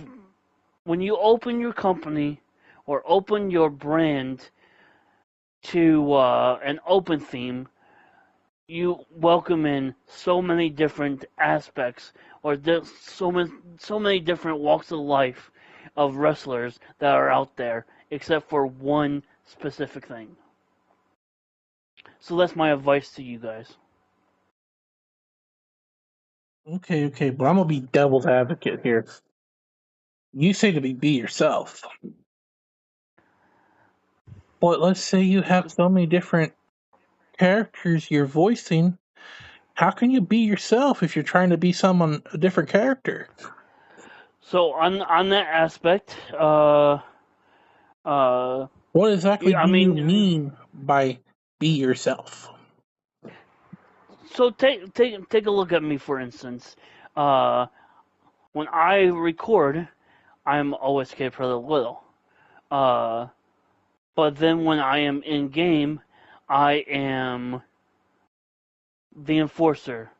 when you open your company or open your brand to an open theme, you welcome in so many different aspects or so many different walks of life of wrestlers that are out there, except for one specific thing. So that's my advice to you guys. Okay, but I'm gonna be devil's advocate here. You say to be yourself, but let's say you have so many different characters you're voicing. How can you be yourself if you're trying to be a different character? So on that aspect, what exactly do you mean by be yourself? So take a look at me, for instance. When I record, I'm always K for the Little. But then when I am in game, I am the Enforcer.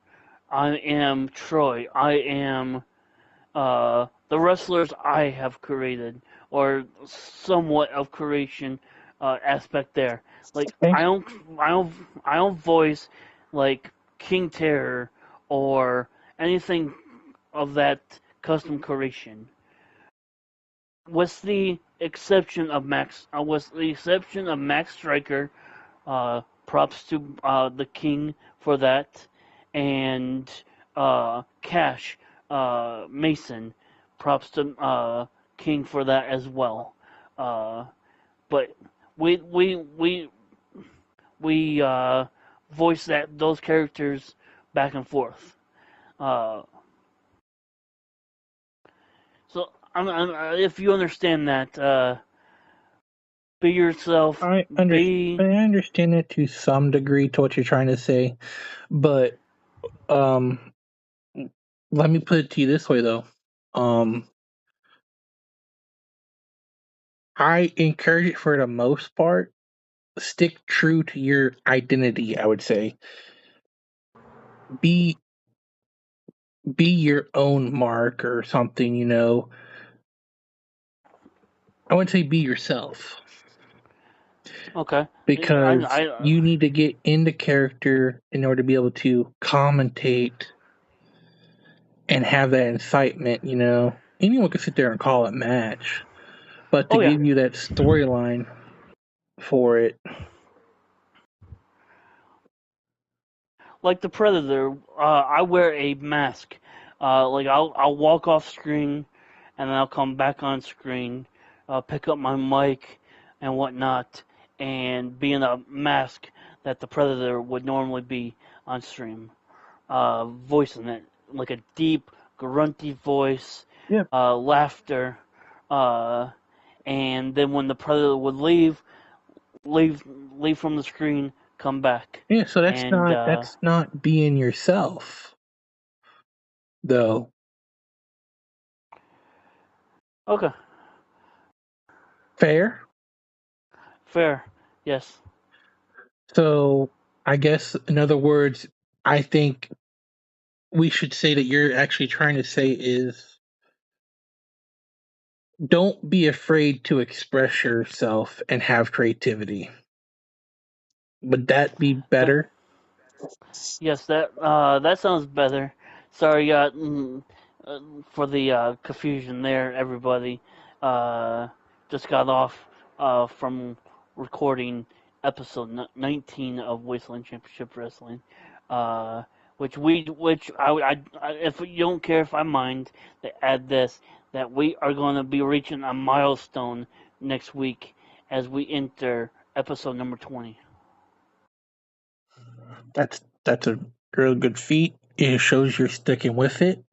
I am Troy. I am the wrestlers I have created, or somewhat of creation aspect there. Like Okay. I don't voice like King Terror or anything of that custom creation. With the exception of Max Striker, props to the King for that, and Cash Mason, props to King for that as well. But we we we we voice those characters back and forth. Uh, so if you understand that, be yourself. I Be understand it to some degree to what you're trying to say, but um, let me put it to you this way though. Um, I encourage it for the most part. Stick true to your identity. I would say be be your own mark or something. I wouldn't say be yourself okay. because I you need to get into character in order to be able to commentate and have that incitement. Anyone can sit there and call it match, but to oh yeah. give you that storyline for it. Like the Predator, I wear a mask. Like I'll walk off screen, and then I'll come back on screen, pick up my mic and whatnot, and be in a mask that the Predator would normally be on stream, voicing it like a deep, grunty voice, Yeah, laughter, uh, and then when the Predator would leave, leave from the screen, come back, yeah. So that's and not that's not being yourself, though. okay. Fair. Fair. Yes. So I guess, in other words, I think we should say that you're actually trying to say is don't be afraid to express yourself and have creativity. Would that be Okay. better? Yes, that sounds better. Sorry, uh, for the confusion there, everybody. Uh, just got off from recording episode 19 of Wasteland Championship Wrestling. Uh, which if you don't care if I mind to add this, that we are going to be reaching a milestone next week as we enter episode number 20. That's a real good feat. It shows you're sticking with it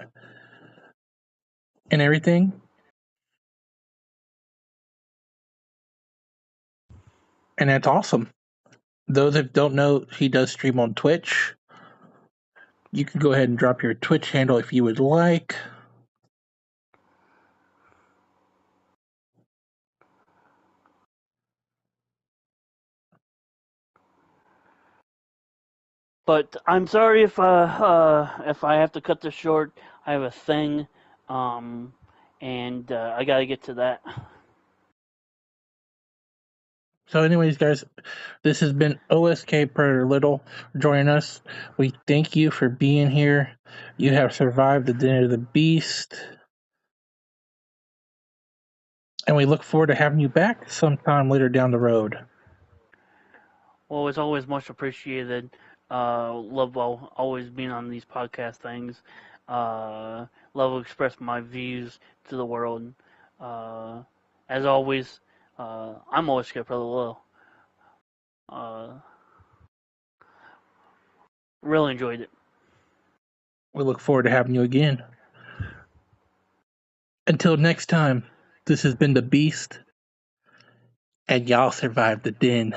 and everything. And that's awesome. Those that don't know, he does stream on Twitch. You can go ahead and drop your Twitch handle if you would like. But I'm sorry if I have to cut this short. I have a thing, um, and I gotta get to that. So, anyways, guys, this has been OSK Predator Little joining us. We thank you for being here. You have survived the Dinner of the Beast. And we look forward to having you back sometime later down the road. Well, it's always much appreciated. Love always being on these podcast things. Love to express my views to the world. Uh, as always, I'm always scared for the little. Uh, really enjoyed it. We look forward to having you again. Until next time, this has been the Beast, and y'all survived the den.